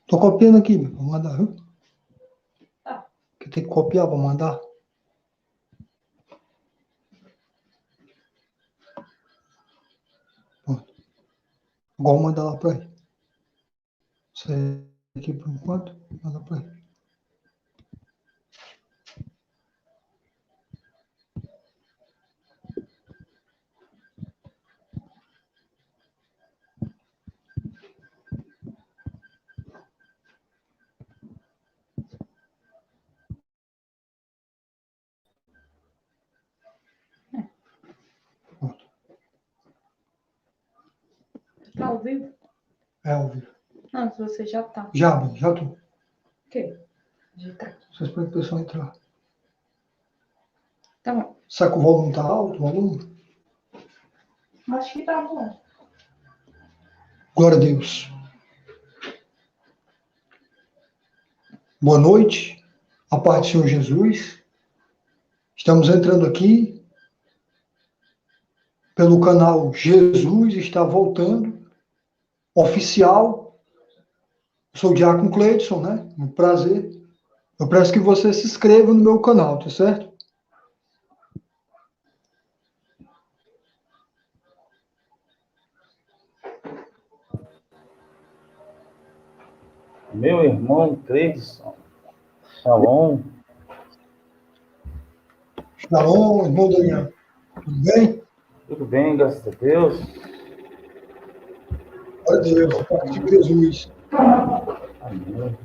Tô copiando aqui, vou mandar, viu? Que tem que copiar para mandar. Pronto. Igual mandar lá para ele. Isso aí aqui por enquanto, manda para ele. Pronto. Tá ao vivo? É ao vivo. Não, se você já tá. Já tô. O quê? Digitar. Só espero que o pessoal entrar. Tá bom. Será que o volume tá alto, o volume? Acho que tá bom. Glória a Deus. Boa noite. A paz do Senhor Jesus. Estamos entrando aqui pelo canal Jesus Está Voltando, oficial. Sou o Diácono Cleidson, né? Um prazer. Eu peço que você se inscreva no meu canal, tá certo? Meu irmão Cleidson, Shalom. Shalom, irmão Daniel. Tudo bem? Tudo bem, graças a Deus. Glória a Deus, a paz de Jesus. Amém.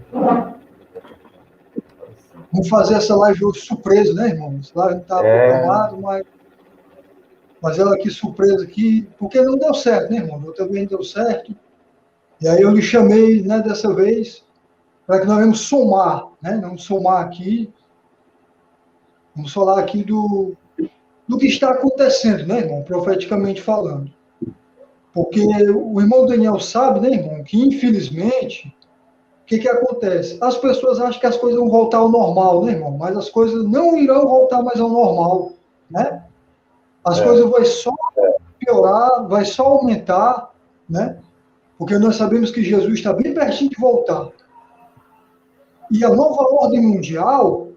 Vamos fazer essa live hoje surpresa, né, irmão? Essa live não estava programado, mas ela aqui surpresa aqui, porque não deu certo, né, irmão? Eu também deu certo. E aí eu lhe chamei, né, dessa vez, para que nós vamos somar, né? Vamos somar aqui, vamos falar aqui do que está acontecendo, né, irmão? Profeticamente falando. Porque o irmão Daniel sabe, né, irmão, que infelizmente, o que acontece? As pessoas acham que as coisas vão voltar ao normal, né, irmão? Mas as coisas não irão voltar mais ao normal, né? As coisas vão só piorar, vai só aumentar, né? Porque nós sabemos que Jesus está bem pertinho de voltar. E a nova ordem mundial,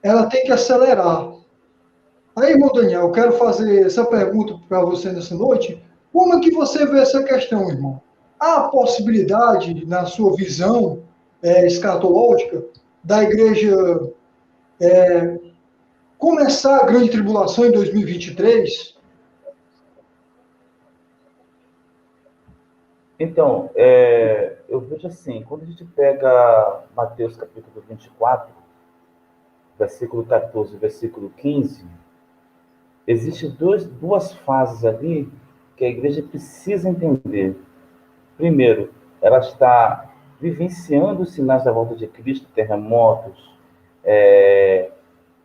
ela tem que acelerar. Aí, irmão Daniel, eu quero fazer essa pergunta para você nessa noite. Como é que você vê essa questão, irmão? Há possibilidade, na sua visão escatológica, da igreja começar a grande tribulação em 2023? Então, eu vejo assim, quando a gente pega Mateus capítulo 24, versículo 14 e versículo 15, existem duas fases ali que a igreja precisa entender. Primeiro, ela está vivenciando os sinais da volta de Cristo, terremotos,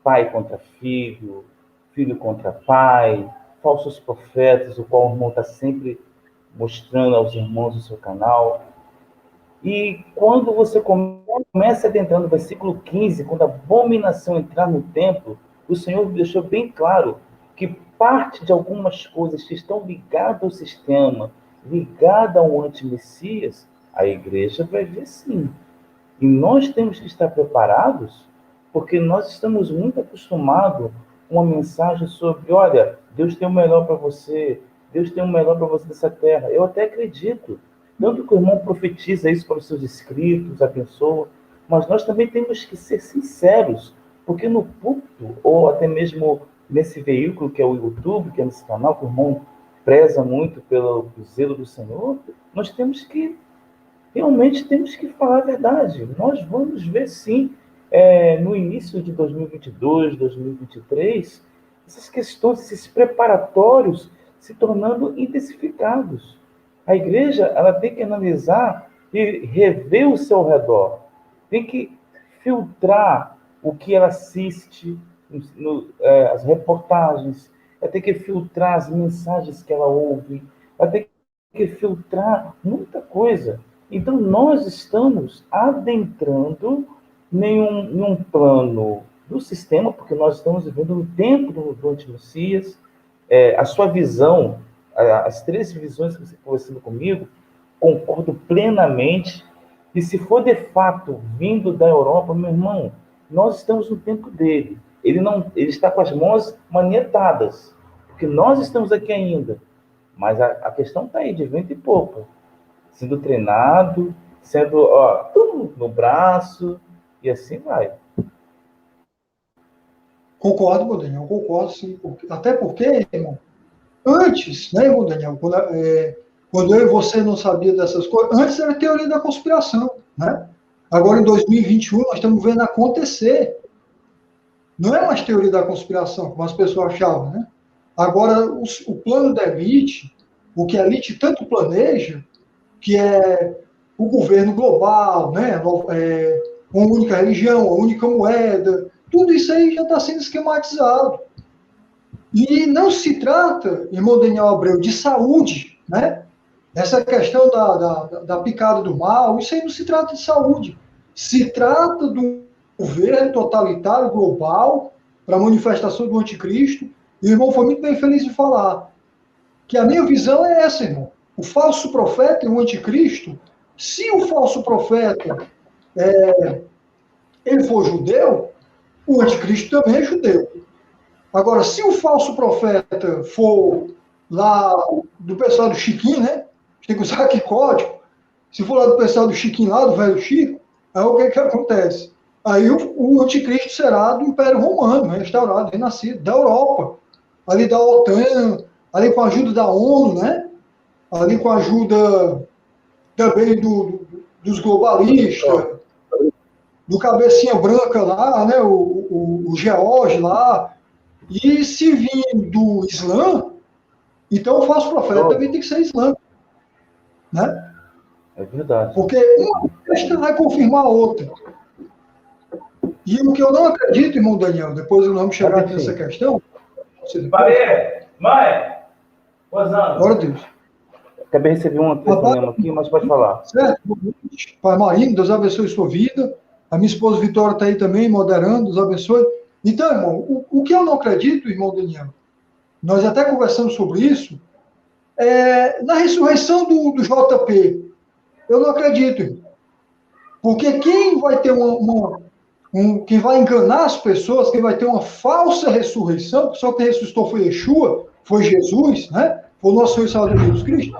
pai contra filho, filho contra pai, falsos profetas, o qual o irmão está sempre mostrando aos irmãos do seu canal. E quando você começa adentrando no versículo 15, quando a abominação entrar no templo, o Senhor deixou bem claro que parte de algumas coisas que estão ligadas ao sistema, ligadas ao anti-messias, a igreja vai ver sim. E nós temos que estar preparados, porque nós estamos muito acostumados com uma mensagem sobre, olha, Deus tem o melhor para você, Deus tem o melhor para você nessa terra. Eu até acredito, tanto que o irmão profetiza isso para os seus escritos, abençoa, mas nós também temos que ser sinceros, porque no púlpito, ou até mesmo nesse veículo que é o YouTube, que é nesse canal, que o irmão preza muito pelo zelo do Senhor, nós temos que realmente temos que falar a verdade. Nós vamos ver, sim, no início de 2022, 2023, essas questões, esses preparatórios se tornando intensificados. A igreja ela tem que analisar e rever o seu redor. Tem que filtrar o que ela assiste, as reportagens, ela tem que filtrar as mensagens que ela ouve, ela tem que filtrar muita coisa. Então, nós estamos adentrando em um plano do sistema, porque nós estamos vivendo um tempo do anti-Messias. A sua visão, as três visões que você conversando comigo, concordo plenamente. E se for de fato vindo da Europa, meu irmão, nós estamos no tempo dele. Ele está com as mãos manietadas, porque nós estamos aqui ainda. Mas a questão está aí, de vento e popa, sendo treinado, sendo no braço, e assim vai. Concordo, meu Daniel, concordo, sim. Até porque, irmão, antes, né, irmão Daniel, quando eu e você não sabia dessas coisas, antes era teoria da conspiração, né? Agora, em 2021, nós estamos vendo acontecer. Não é mais teoria da conspiração, como as pessoas achavam, né? Agora, o plano da elite, o que a elite tanto planeja, que é o governo global, né? Uma única religião, uma única moeda, tudo isso aí já está sendo esquematizado. E não se trata, irmão Daniel Abreu, de saúde, né? Essa questão da picada do mal, isso aí não se trata de saúde. Se trata do governo totalitário global para a manifestação do anticristo. E o irmão foi muito bem feliz de falar que a minha visão é essa, irmão. O falso profeta e o anticristo, se o falso profeta ele for judeu, o anticristo também é judeu. Agora, se o falso profeta for lá do pessoal do Chiquinho, né? Tem que usar aqui código. Se for lá do pessoal do Chiquinho, lá do velho Chico, aí o que acontece? Aí o anticristo será do Império Romano, restaurado, renascido, da Europa, ali da OTAN, ali com a ajuda da ONU, né? Ali com a ajuda também dos globalistas, do cabecinha branca lá, né? O George lá. E se vir do Islã, então o falso profeta também tem que ser Islã. Né? É verdade. Porque uma festa vai confirmar a outra. E o que eu não acredito, irmão Daniel, depois eu vamos chegar aqui nessa questão. Mãe! Glória a Deus. Acabei de receber um telefonema aqui, mas pode falar. Certo? Pai Marino, Deus abençoe sua vida. A minha esposa Vitória está aí também, moderando, Deus abençoe. Então, irmão, o que eu não acredito, irmão Daniel, nós até conversamos sobre isso, na ressurreição do JP. Eu não acredito, irmão. Porque quem vai ter quem vai enganar as pessoas, quem vai ter uma falsa ressurreição, só que ressuscitou foi Yeshua, foi Jesus, né? Foi o nosso Senhor e Salvador Jesus Cristo.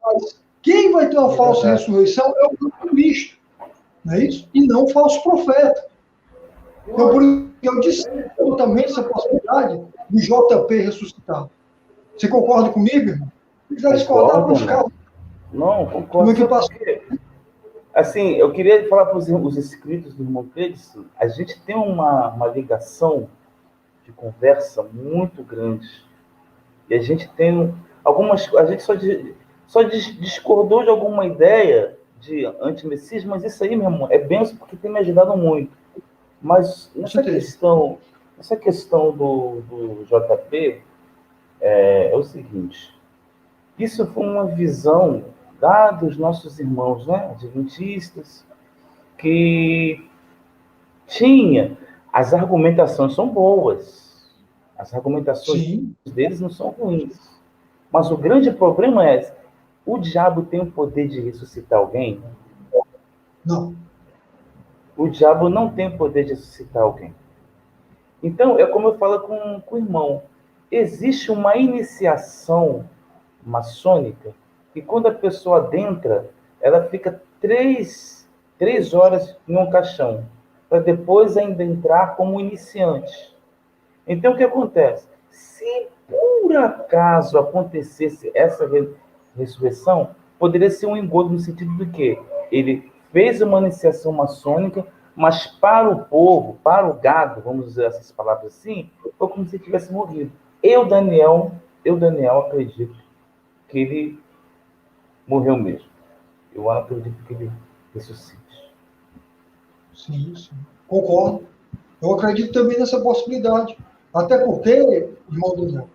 Mas quem vai ter uma falsa ressurreição é o Cristo, não é isso? E não o falso profeta. Então, por isso que eu disse totalmente essa possibilidade do JP ressuscitado. Você concorda comigo, irmão? Se quiser discordar, vamos ficar. Não, concordo. Como é que passa? Assim, eu queria falar para os inscritos do irmão Cleiton, a gente tem uma ligação de conversa muito grande. E a gente tem a gente só discordou de alguma ideia de antimessismo, mas isso aí, meu irmão, é benção porque tem me ajudado muito. Mas nessa questão do JP, é o seguinte, isso foi uma visão lá dos nossos irmãos, né, adventistas, que as argumentações são boas, as argumentações deles não são ruins, mas o grande problema é, o diabo tem o poder de ressuscitar alguém? Não. O diabo não tem o poder de ressuscitar alguém. Então, é como eu falo com o irmão, existe uma iniciação maçônica e quando a pessoa adentra, ela fica 3 horas em um caixão, para depois ainda entrar como iniciante. Então, o que acontece? Se por acaso acontecesse essa ressurreição, poderia ser um engodo no sentido de que ele fez uma iniciação maçônica, mas para o povo, para o gado, vamos dizer essas palavras assim, foi como se ele tivesse morrido. Eu, Daniel, acredito que ele morreu mesmo. Eu acredito que ele ressuscite. Sim. Concordo. Eu acredito também nessa possibilidade. Até porque, irmão Daniel,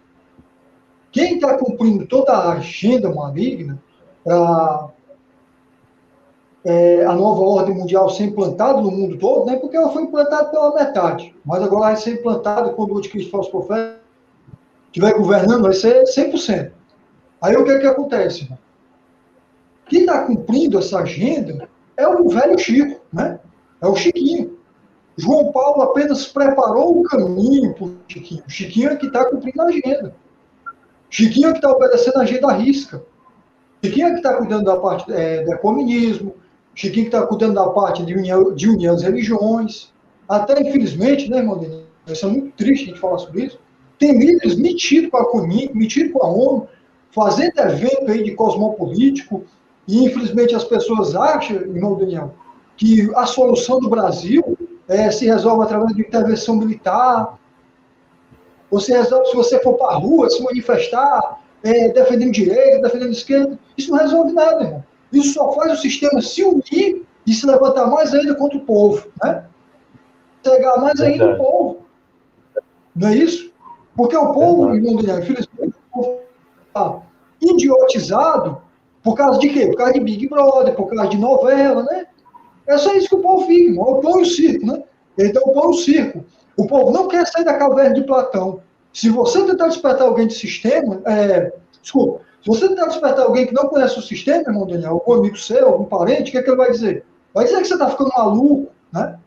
quem está cumprindo toda a agenda maligna para a nova ordem mundial ser implantada no mundo todo, né? Porque ela foi implantada pela metade, mas agora vai ser implantada quando o anticristo falso profeta estiver governando, vai ser 100%. Aí o que acontece, irmão? Quem está cumprindo essa agenda é o velho Chico, né? É o Chiquinho. João Paulo apenas preparou o caminho para o Chiquinho. O Chiquinho é que está cumprindo a agenda. Chiquinho é que está obedecendo a agenda à risca. Chiquinho é que está cuidando da parte do ecumenismo. Chiquinho que está cuidando da parte de união das religiões. Até, infelizmente, né, irmão Denis? Isso é muito triste a gente falar sobre isso. Tem líderes metidos com a CUNI, metidos com a ONU, fazendo evento aí de cosmopolítico, e infelizmente as pessoas acham, irmão Daniel, que a solução do Brasil se resolve através de intervenção militar. Você resolve, se você for para a rua, se manifestar, defendendo direita, defendendo esquerda, isso não resolve nada, irmão. Isso só faz o sistema se unir e se levantar mais ainda contra o povo, né? Pegar mais ainda o povo. Não é isso? Porque o povo, irmão Daniel, infelizmente, o povo está idiotizado por causa de quê? Por causa de Big Brother, por causa de novela, né? É só isso que o povo fica, irmão. É o pão e o circo, né? Então, o pão e o circo. O povo não quer sair da caverna de Platão. Se você tentar despertar alguém de sistema, desculpa, se você tentar despertar alguém que não conhece o sistema, irmão Daniel, algum amigo seu, algum parente, o que é que ele vai dizer? Vai dizer que você está ficando maluco, né?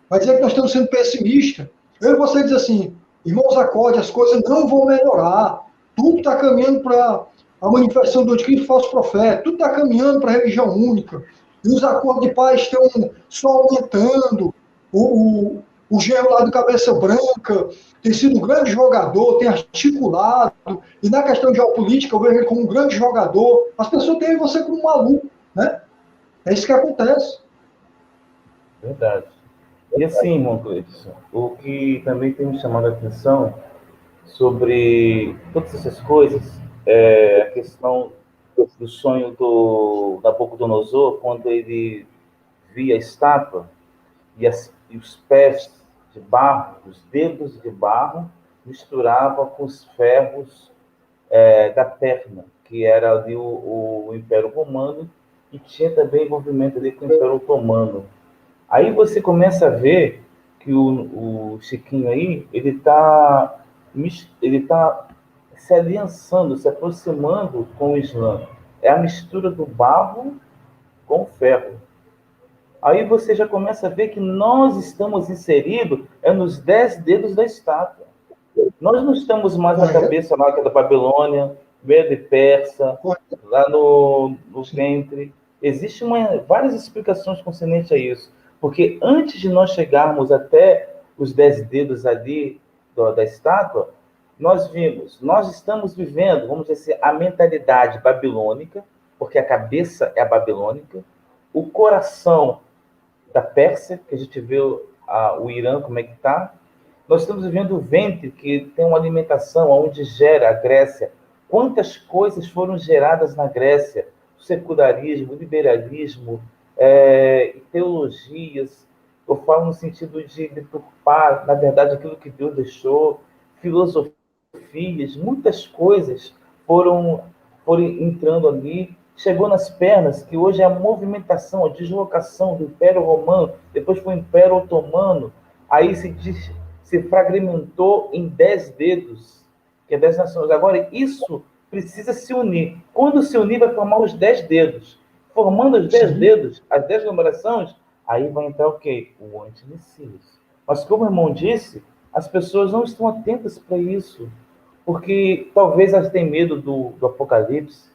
Vai dizer que nós estamos sendo pessimistas. Eu e você diz assim, irmãos, acorde, as coisas não vão melhorar. Tudo está caminhando para a manifestação do anticristo falso profeta. Tudo está caminhando para a religião única. E os acordos de paz estão só aumentando. O Genro lá do Cabeça Branca tem sido um grande jogador, tem articulado. E na questão de geopolítica, eu vejo ele como um grande jogador. As pessoas têm você como um maluco, né? É isso que acontece. Verdade. E assim, irmão Cleiton, o que também tem me chamado a atenção sobre todas essas coisas é a questão do sonho do Nabucodonosor, quando ele via a estátua e os pés de barro, os dedos de barro, misturava com os ferros da perna, que era ali o Império Romano, e tinha também envolvimento ali com o Império Otomano. Aí você começa a ver que o Chiquinho aí, ele tá se aliançando, se aproximando com o Islã. É a mistura do barro com o ferro. Aí você já começa a ver que nós estamos inseridos nos 10 dedos da estátua. Nós não estamos mais na cabeça lá da Babilônia, Medo e Persa, lá no ventre. Existem várias explicações concernentes a isso. Porque antes de nós chegarmos até os 10 dedos ali da estátua, nós estamos vivendo, vamos dizer assim, a mentalidade babilônica, porque a cabeça é a babilônica, o coração da Pérsia, que a gente vê o Irã, como é que está. Nós estamos vivendo o ventre, que tem uma alimentação, onde gera a Grécia. Quantas coisas foram geradas na Grécia? O secularismo, o liberalismo, teologias, eu falo no sentido de deturpar, na verdade, aquilo que Deus deixou, filosofias, muitas coisas foram entrando ali, chegou nas pernas, que hoje é a movimentação, a deslocação do Império Romano, depois foi o Império Otomano, aí se fragmentou em 10 dedos, que é 10 nações. Agora, isso precisa se unir. Quando se unir, vai formar os 10 dedos. Formando os 10 dedos, as 10 numerações, aí vai entrar o quê? O anti-Messias. Mas, como o irmão disse, as pessoas não estão atentas para isso, porque talvez elas tenham medo do Apocalipse,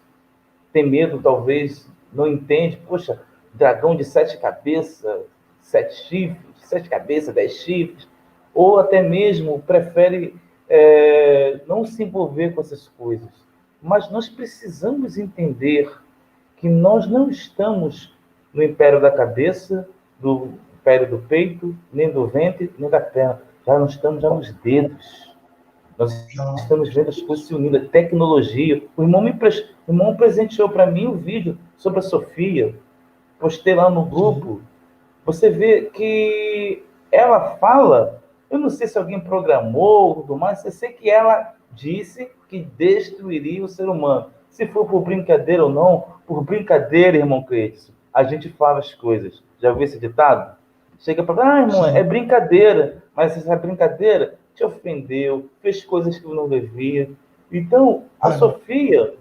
tem medo, talvez, não entende, poxa, dragão de 7 cabeças, 7 chifres, 7 cabeças, 10 chifres, ou até mesmo prefere não se envolver com essas coisas. Mas nós precisamos entender que nós não estamos no império da cabeça, do império do peito, nem do ventre, nem da perna. Já não estamos nos dedos. Nós estamos vendo as coisas se unindo, a tecnologia. O irmão presenteou para mim um vídeo sobre a Sofia. Postei lá no grupo. Você vê que ela fala, eu não sei se alguém programou ou tudo mais, eu sei que ela disse que destruiria o ser humano. Se for por brincadeira ou não, por brincadeira, irmão Cleiton, a gente fala as coisas. Já ouviu esse ditado? Chega para irmão, é brincadeira, mas essa brincadeira te ofendeu, fez coisas que não devia. Então, a Sofia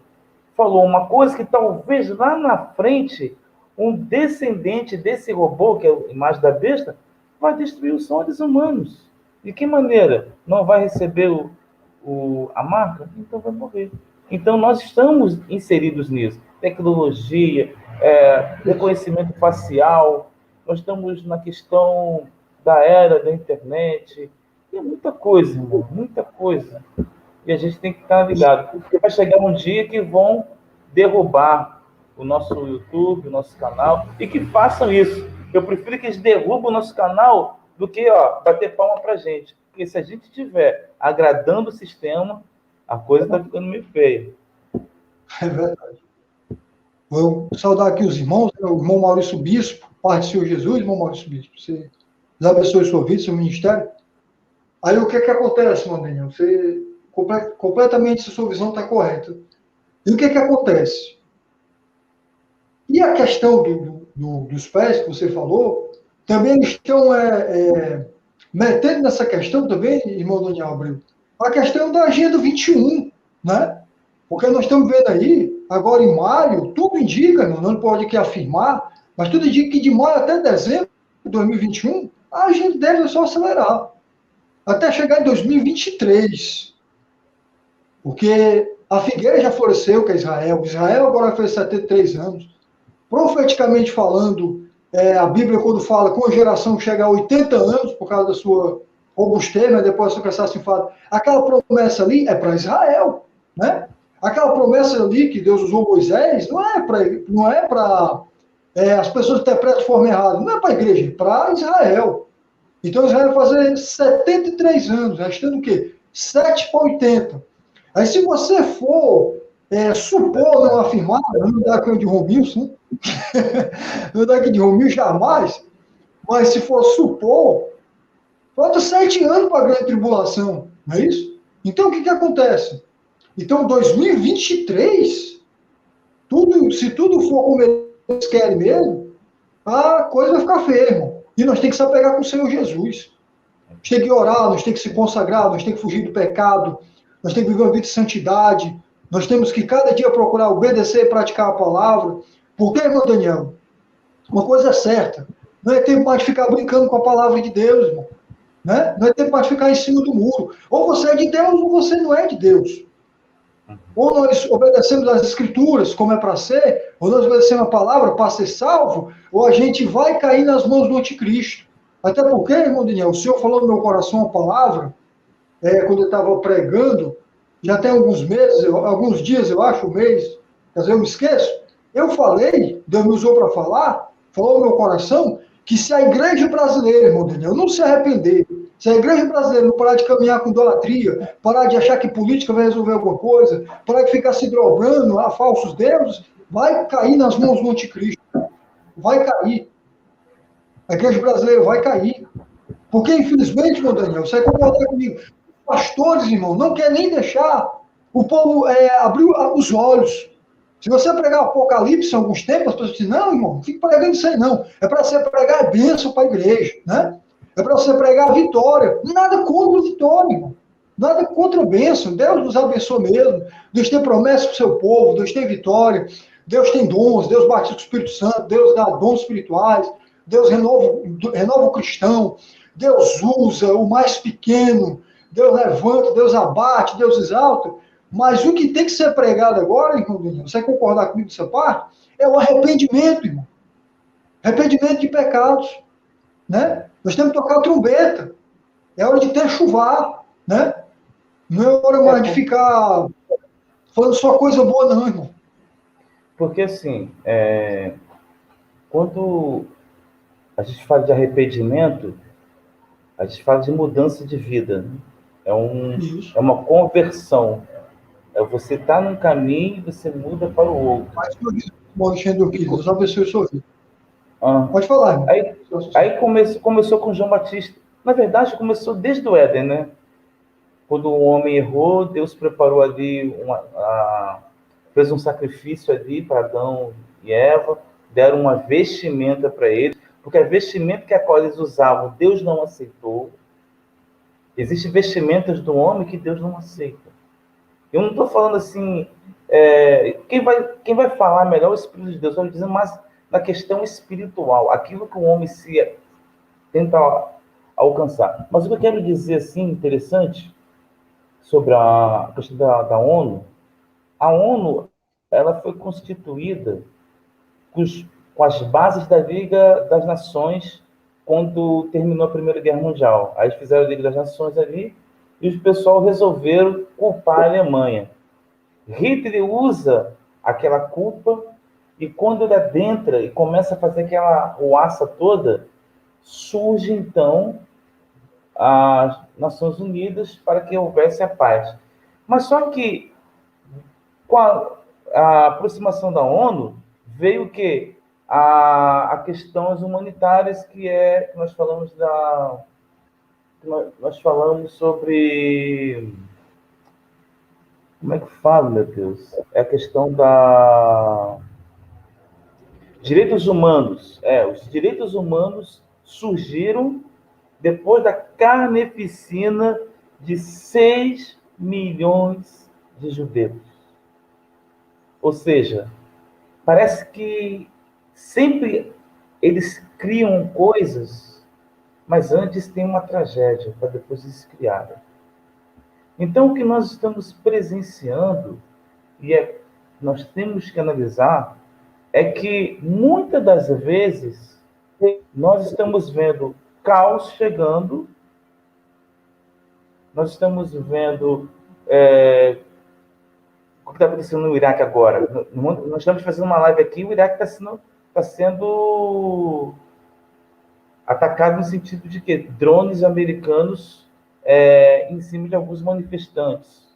falou uma coisa que talvez lá na frente um descendente desse robô, que é a imagem da besta, vai destruir os sonhos humanos. De que maneira? Não vai receber a marca? Então vai morrer. Então nós estamos inseridos nisso. Tecnologia, reconhecimento facial, nós estamos na questão da era da internet. E é muita coisa, irmão, muita coisa. E a gente tem que estar ligado, porque vai chegar um dia que vão derrubar o nosso YouTube, o nosso canal, e que façam isso. Eu prefiro que eles derrubem o nosso canal do que bater palma pra gente. Porque se a gente estiver agradando o sistema, a coisa está ficando meio feia. É verdade. Vou saudar aqui os irmãos, né? O irmão Maurício Bispo, Pai do Senhor Jesus, irmão Maurício Bispo. Você abençoe sua vida, seu ministério. Aí o que acontece, irmão Daniel? Você completamente, sua visão está correta. E o que acontece? E a questão dos pés que você falou, também eles estão metendo nessa questão também, irmão Daniel Abreu, a questão da Agenda 21, né? Porque nós estamos vendo aí, agora em maio, tudo indica, não pode aqui afirmar, mas tudo indica que de maio até dezembro de 2021, a agenda deve só acelerar. Até chegar em 2023. Porque a figueira já floresceu, que é Israel. Israel agora fez 73 anos. Profeticamente falando, a Bíblia, quando fala com a geração que chega a 80 anos, por causa da sua robustez, né, depois da sua cansaço fala, aquela promessa ali é para Israel. Né? Aquela promessa ali que Deus usou Moisés não é para as pessoas que interpretam de forma errada, não é para a igreja, é para Israel. Então Israel vai fazer 73 anos, restando o quê? 7 para 80. Aí se você for supor, não afirmar, não dá aqui de Romilson, não dá aqui de Romilson jamais, mas se for supor, falta 7 anos para a grande tribulação, não é isso? Então o que acontece? Então 2023, se tudo for como eles querem mesmo, a coisa vai ficar feia, irmão. E nós temos que se apegar com o Senhor Jesus. Nós temos que orar, nós temos que se consagrar, nós temos que fugir do pecado, nós temos que viver uma vida de santidade, nós temos que cada dia procurar obedecer e praticar a palavra. Porque, irmão Daniel, uma coisa é certa, não é tempo mais de ficar brincando com a palavra de Deus, irmão. Né? Não é tempo mais de ficar em cima do muro. Ou você é de Deus ou você não é de Deus. Ou nós obedecemos as escrituras, como é para ser, ou nós obedecemos a palavra para ser salvo, ou a gente vai cair nas mãos do anticristo. Até porque, irmão Daniel, o Senhor falou no meu coração a palavra, quando eu estava pregando, já tem alguns meses, alguns dias, eu acho, um mês, quer dizer, eu me esqueço. Eu falei, Deus me usou para falar, falou no meu coração, que se a igreja brasileira, irmão Daniel, não se arrepender, se a igreja brasileira não parar de caminhar com idolatria, parar de achar que política vai resolver alguma coisa, parar de ficar se dobrando a falsos deuses, vai cair nas mãos do anticristo. Vai cair. A igreja brasileira vai cair. Porque, infelizmente, irmão Daniel, você vai concordar comigo, os pastores, irmão, não querem nem deixar o povo abrir os olhos. Se você pregar Apocalipse em alguns tempos, as pessoas dizem, não, irmão, não fique pregando isso aí, não. É para você pregar a bênção para a igreja, né? É para você pregar a vitória. Nada contra a vitória, irmão. Nada contra a bênção. Deus nos abençoa mesmo. Deus tem promessa para o seu povo. Deus tem vitória. Deus tem dons. Deus batiza com o Espírito Santo. Deus dá dons espirituais. Deus renova o cristão. Deus usa o mais pequeno. Deus levanta. Deus abate. Deus exalta. Mas o que tem que ser pregado agora, irmão, você concordar comigo nessa parte, é o arrependimento, irmão. Arrependimento de pecados. Né? Nós temos que tocar a trombeta. É hora de ter chuvar, né? Não é hora mais de ficar falando só coisa boa, não, irmão. Porque, assim, quando a gente fala de arrependimento, a gente fala de mudança de vida. Né? É uma conversão. É você estar num caminho e você muda para o outro. Mas, Alexandre, Deus abençoe o seu vida. Pode falar, irmão. Aí começou com João Batista. Na verdade, começou desde o Éden, né? Quando o homem errou, Deus preparou ali, fez um sacrifício ali para Adão e Eva, deram uma vestimenta para eles, porque a vestimenta que a qual eles usavam, Deus não aceitou. Existem vestimentas do homem que Deus não aceita. Eu não estou falando assim, quem vai falar melhor é o Espírito de Deus, eu estou dizendo mais na questão espiritual, aquilo que o homem se tenta alcançar. Mas o que eu quero dizer, assim, interessante, sobre a questão da ONU, a ONU, ela foi constituída com as bases da Liga das Nações quando terminou a Primeira Guerra Mundial. Aí fizeram a Liga das Nações ali e o pessoal resolveram culpar a Alemanha. Hitler usa aquela culpa e quando ele adentra e começa a fazer aquela ruaça toda, surge então as Nações Unidas para que houvesse a paz. Mas só que com a aproximação da ONU veio o quê? A questões humanitárias que nós falamos nós falamos sobre, como é que fala, meu Deus? É a questão da direitos humanos. Os direitos humanos surgiram depois da carneficina de 6 milhões de judeus. Ou seja, parece que sempre eles criam coisas, mas antes tem uma tragédia para depois eles criarem. Então, o que nós estamos presenciando, nós temos que analisar, é que muitas das vezes nós estamos vendo caos chegando, nós estamos vendo o que está acontecendo no Iraque agora. Nós estamos fazendo uma live aqui, o Iraque está sendo atacado no sentido de que drones americanos em cima de alguns manifestantes.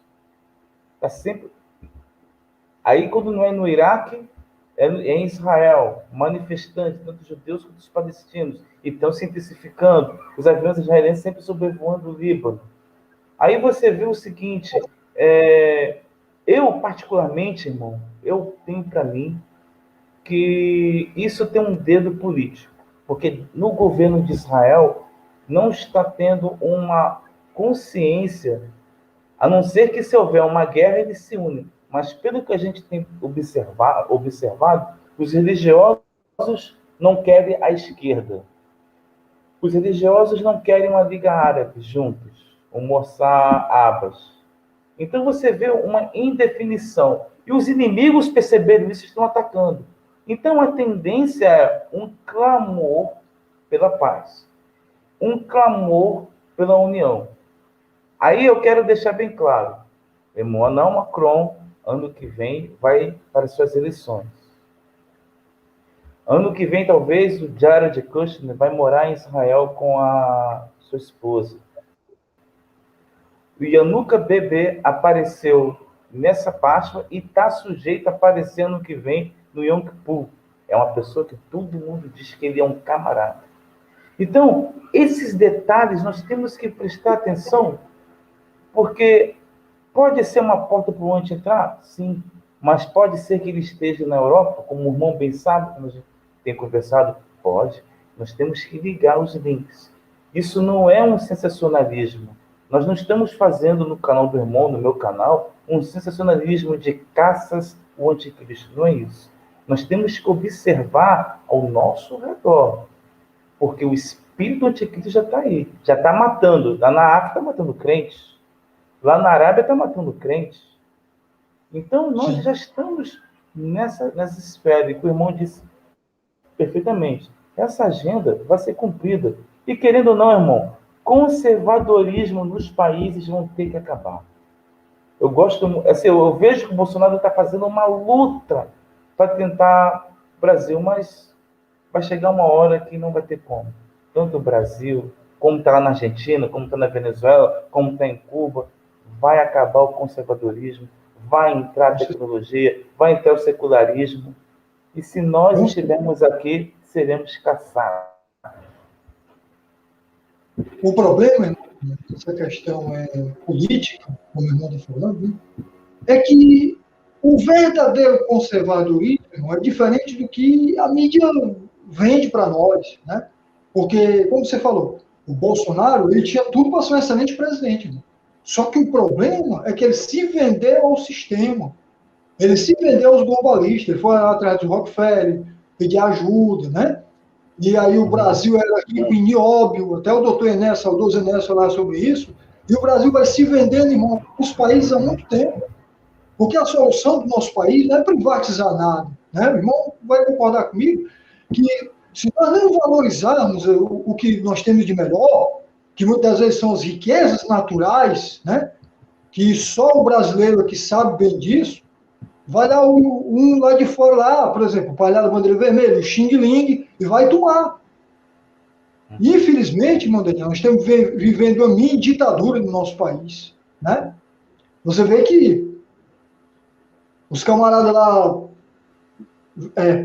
Está sempre. Aí, quando não é no Iraque, é em Israel, manifestantes, tanto judeus quanto os palestinos, e estão se intensificando. Os aviões israelenses sempre sobrevoando o Líbano. Aí você vê o seguinte, eu, particularmente, irmão, eu tenho para mim que isso tem um dedo político, porque no governo de Israel não está tendo uma consciência, a não ser que se houver uma guerra, eles se unem. Mas pelo que a gente tem observado, os religiosos não querem a esquerda. Os religiosos não querem uma Liga Árabe juntos, o Mossad Abbas. Então você vê uma indefinição. E os inimigos perceberam isso e estão atacando. Então a tendência é um clamor pela paz. Um clamor pela união. Aí eu quero deixar bem claro. Emmanuel Macron, ano que vem, vai para suas eleições. Ano que vem, talvez, o Jared Kushner vai morar em Israel com a sua esposa. O Yanuka Bebê apareceu nessa Páscoa e está sujeito a aparecer ano que vem no Yom Kippur. É uma pessoa que todo mundo diz que ele é um camarada. Então, esses detalhes nós temos que prestar atenção, porque pode ser uma porta para o anti entrar? Sim. Mas pode ser que ele esteja na Europa, como o irmão bem sabe, como a gente tem conversado? Pode. Nós temos que ligar os links. Isso não é um sensacionalismo. Nós não estamos fazendo no canal do irmão, no meu canal, um sensacionalismo de caças ao anticristo. Não é isso. Nós temos que observar ao nosso redor. Porque o espírito anticristo já está aí. Já está matando. Lá na África está matando crentes. Lá na Arábia está matando crentes. Então, nós já estamos nessa esfera. E o irmão disse perfeitamente. Essa agenda vai ser cumprida. E querendo ou não, irmão, conservadorismo nos países vão ter que acabar. Eu vejo que o Bolsonaro está fazendo uma luta para tentar o Brasil, mas vai chegar uma hora que não vai ter como. Tanto o Brasil, como está lá na Argentina, como está na Venezuela, como está em Cuba, vai acabar o conservadorismo, vai entrar a tecnologia, vai entrar o secularismo. E se nós estivermos aqui, seremos caçados. O problema, essa questão política, como o irmão está falando, né, é que o verdadeiro conservadorismo é diferente do que a mídia vende para nós, né? Porque, como você falou, o Bolsonaro ele tinha tudo para ser um excelente presidente. Né? Só que o problema é que ele se vendeu ao sistema. Ele se vendeu aos globalistas. Ele foi atrás do Rockefeller, pedir ajuda, né? E aí o Brasil era rico em nióbio, até o doutor Enéas, saudoso Enéas, falar sobre isso, e o Brasil vai se vendendo, irmão, os países há muito tempo. Porque a solução do nosso país não é privatizar nada, né? O irmão vai concordar comigo que se nós não valorizarmos o que nós temos de melhor, que muitas vezes são as riquezas naturais, né? Que só o brasileiro que sabe bem disso, vai lá um lá de fora, lá, por exemplo, o palhaço da bandeira vermelha, o Xing Ling, e vai tomar. Infelizmente, irmão Daniel, nós estamos vivendo uma mini ditadura no nosso país, né? Você vê que os camaradas lá,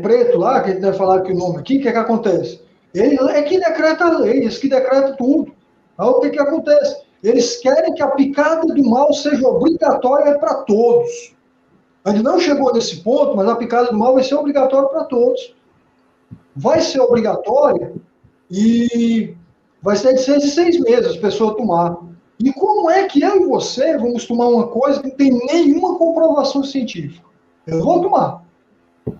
preto lá, que a gente deve falar aqui o nome aqui, o que é que acontece? Ele é que decreta a lei, eles que decretam tudo. Aí o que acontece? Eles querem que a picada do mal seja obrigatória para todos. A gente não chegou nesse ponto, mas a picada do mal vai ser obrigatória para todos. Vai ser obrigatória e vai ser de 6 em 6 meses as pessoas tomar. E como é que eu e você vamos tomar uma coisa que não tem nenhuma comprovação científica? Eu vou tomar.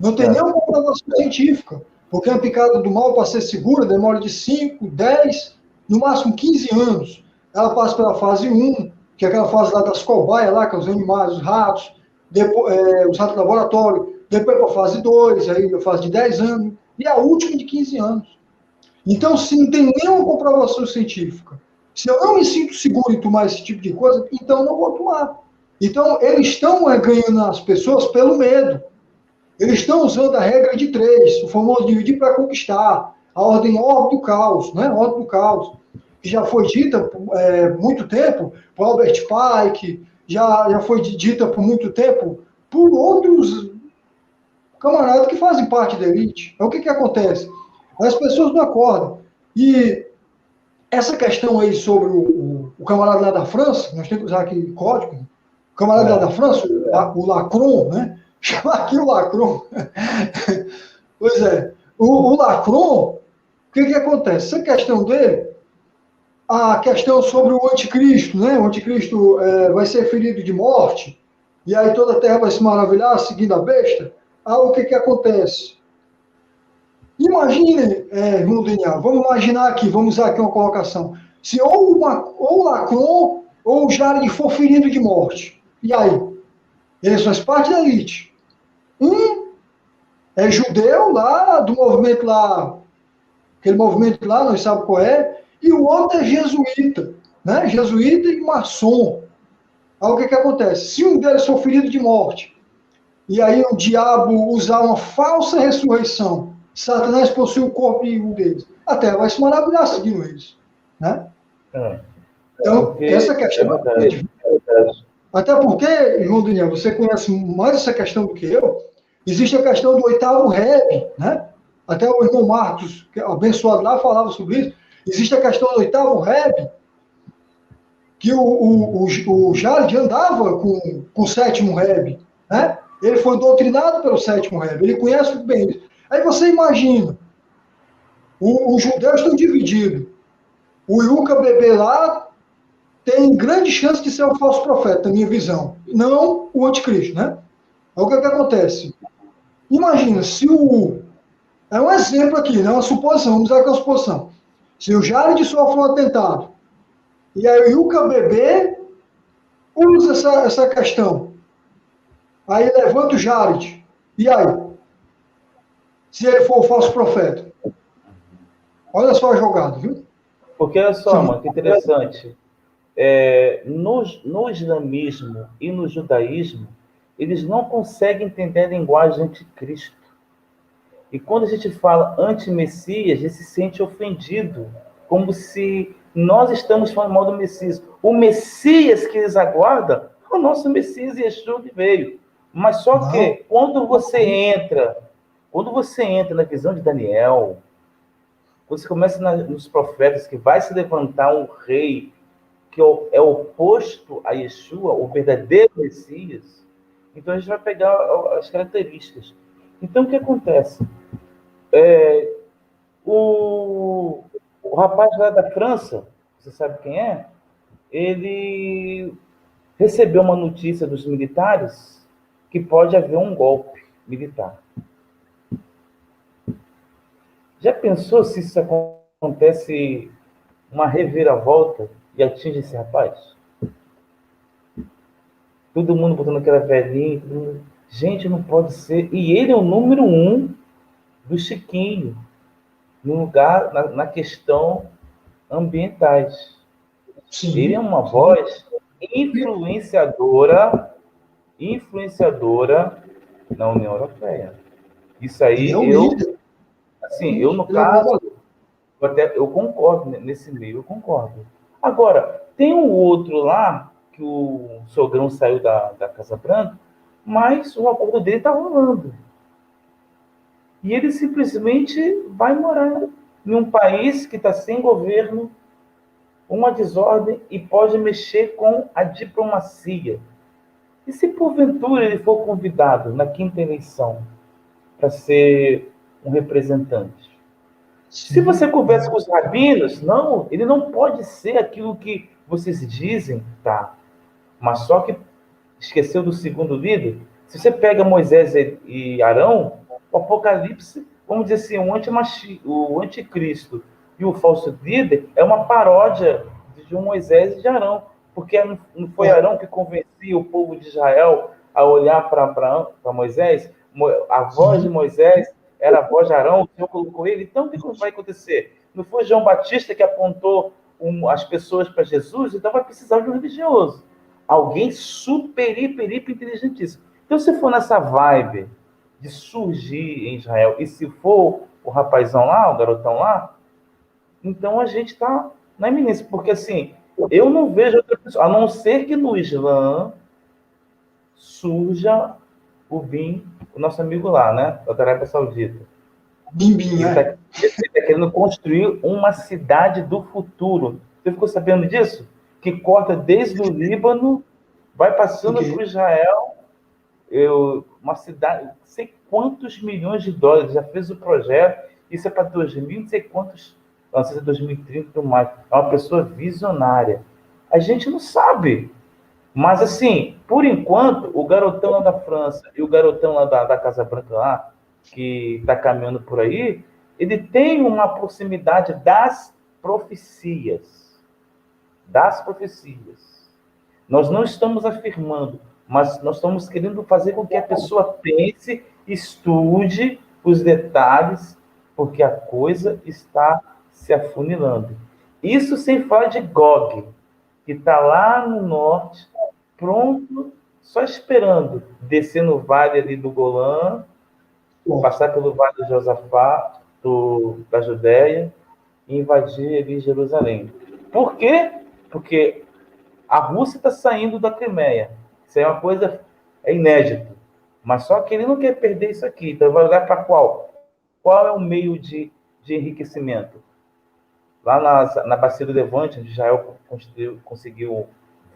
Não tem nenhuma comprovação científica. Porque a picada do mal, para ser segura, demora de 5, 10, no máximo 15 anos. Ela passa pela fase 1, que é aquela fase lá das cobaias, lá, que é os animais, os ratos, depois, os ratos de laboratório, depois para a fase 2, aí a fase de 10 anos, e a última de 15 anos. Então, se não tem nenhuma comprovação científica, se eu não me sinto seguro em tomar esse tipo de coisa, então eu não vou tomar. Então, eles estão ganhando as pessoas pelo medo. Eles estão usando a regra de 3, o famoso dividir para conquistar, a ordem do caos, né? Ordem do caos, que já foi dita por muito tempo por Albert Pike, já foi dita por muito tempo por outros camaradas que fazem parte da elite. Então, o que acontece? As pessoas não acordam. E essa questão aí sobre o camarada lá da França, nós temos que usar aqui código, o camarada lá da França, o Lacron, né? Chamar aqui o Lacron. Pois é. O Lacron, o que acontece? Essa questão dele, a questão sobre o anticristo, né? O anticristo vai ser ferido de morte, e aí toda a terra vai se maravilhar seguindo a besta. O que acontece? Imagine, irmão Daniel, vamos imaginar aqui, vamos usar aqui uma colocação. Se ou o Lacron ou o Jared for ferido de morte, e aí? Eles fazem parte da elite. Um é judeu lá, do movimento lá, aquele movimento lá, nós sabemos qual é, e o outro é jesuíta, né? Jesuíta e maçom. Aí o que acontece? Se um deles for ferido de morte, e aí o diabo usar uma falsa ressurreição, Satanás possui o corpo de um deles, a terra vai se maravilhar seguindo eles, né? Então, essa questão é difícil. Até porque, irmão Daniel, você conhece mais essa questão do que eu. Existe a questão do 8º Rebbe, né? Até o irmão Marcos, que é abençoado lá, falava sobre isso. Existe a questão do 8º Rebbe, que o Jared andava com o 7º Rebbe, né? Ele foi doutrinado pelo 7º Rebbe, ele conhece muito bem isso. Aí você imagina, os judeus estão divididos. O Yuka Bebê lá tem grande chance de ser um falso profeta, na minha visão. Não o anticristo, né? Aí o que acontece? Imagina, se é um exemplo aqui, não é uma suposição, vamos usar aqui uma suposição. Se o Jared sofre um atentado, e aí o Yuka Bebê usa essa questão, aí levanta o Jared, e aí? Se ele for o falso profeta? Olha só a jogada, viu? Porque olha só, mano, que interessante. No islamismo e no judaísmo, eles não conseguem entender a linguagem anticristo. E quando a gente fala anti-Messias, a gente se sente ofendido, como se nós estamos falando mal do Messias. O Messias que eles aguardam é o nosso Messias Yeshua que veio. Mas só que quando você entra na visão de Daniel, quando você começa nos profetas que vai se levantar um rei que é oposto a Yeshua, o verdadeiro Messias, então a gente vai pegar as características. Então, o que acontece? O rapaz lá da França, você sabe quem é? ele recebeu uma notícia dos militares que pode haver um golpe militar. Já pensou se isso acontece, uma reviravolta e atinge esse rapaz? Todo mundo botando aquela velhinha, todo mundo... Gente, não pode ser. E ele é o número 1 do Chiquinho, no lugar, na questão ambientais. Sim. Ele é uma voz influenciadora na União Europeia. Isso aí, eu no caso, eu concordo nesse meio, eu concordo. Agora, tem um outro lá, que o sogrão saiu da Casa Branca, mas o acordo dele está rolando. E ele simplesmente vai morar em um país que está sem governo, uma desordem, e pode mexer com a diplomacia. E se porventura ele for convidado na 5ª eleição para ser um representante? Sim. Se você conversa com os rabinos, não, ele não pode ser aquilo que vocês dizem, tá? Mas só que esqueceu do segundo líder. Se você pega Moisés e Arão, o Apocalipse, vamos dizer assim, o anticristo e o falso líder é uma paródia de Moisés e de Arão, porque não foi Arão que convencia o povo de Israel a olhar para Moisés? A voz de Moisés era a voz de Arão, o Senhor colocou ele. Então, o que vai acontecer? Não foi João Batista que apontou as pessoas para Jesus? Então vai precisar de um religioso. Alguém super, hiper inteligentíssimo. Então, se for nessa vibe de surgir em Israel, e se for o rapazão lá, o garotão lá, então a gente está na iminência. Porque, assim, eu não vejo outra pessoa, a não ser que no Islã surja o nosso amigo lá, né? Da Arábia Saudita. Bimbim, ele está querendo construir uma cidade do futuro. Você ficou sabendo disso? Que corta desde o Líbano, vai passando para o Israel, uma cidade, não sei quantos milhões de dólares, já fez o projeto, isso é para 2000, não sei quantos, não sei se é 2030 ou mais. É uma pessoa visionária. A gente não sabe. Mas, assim, por enquanto, o garotão lá da França e o garotão lá da Casa Branca lá, que está caminhando por aí, ele tem uma proximidade das profecias. Das profecias. Nós não estamos afirmando, mas nós estamos querendo fazer com que a pessoa pense, estude os detalhes, porque a coisa está se afunilando. Isso sem falar de Gog, que está lá no norte, pronto, só esperando descer no vale ali do Golã, passar pelo vale do Josafá, da Judéia, e invadir ali Jerusalém. Por quê? Porque a Rússia está saindo da Crimeia. Isso é uma coisa inédita. Mas só que ele não quer perder isso aqui. Então vai olhar para qual? Qual é o meio de enriquecimento? Lá na bacia do Levante, onde Israel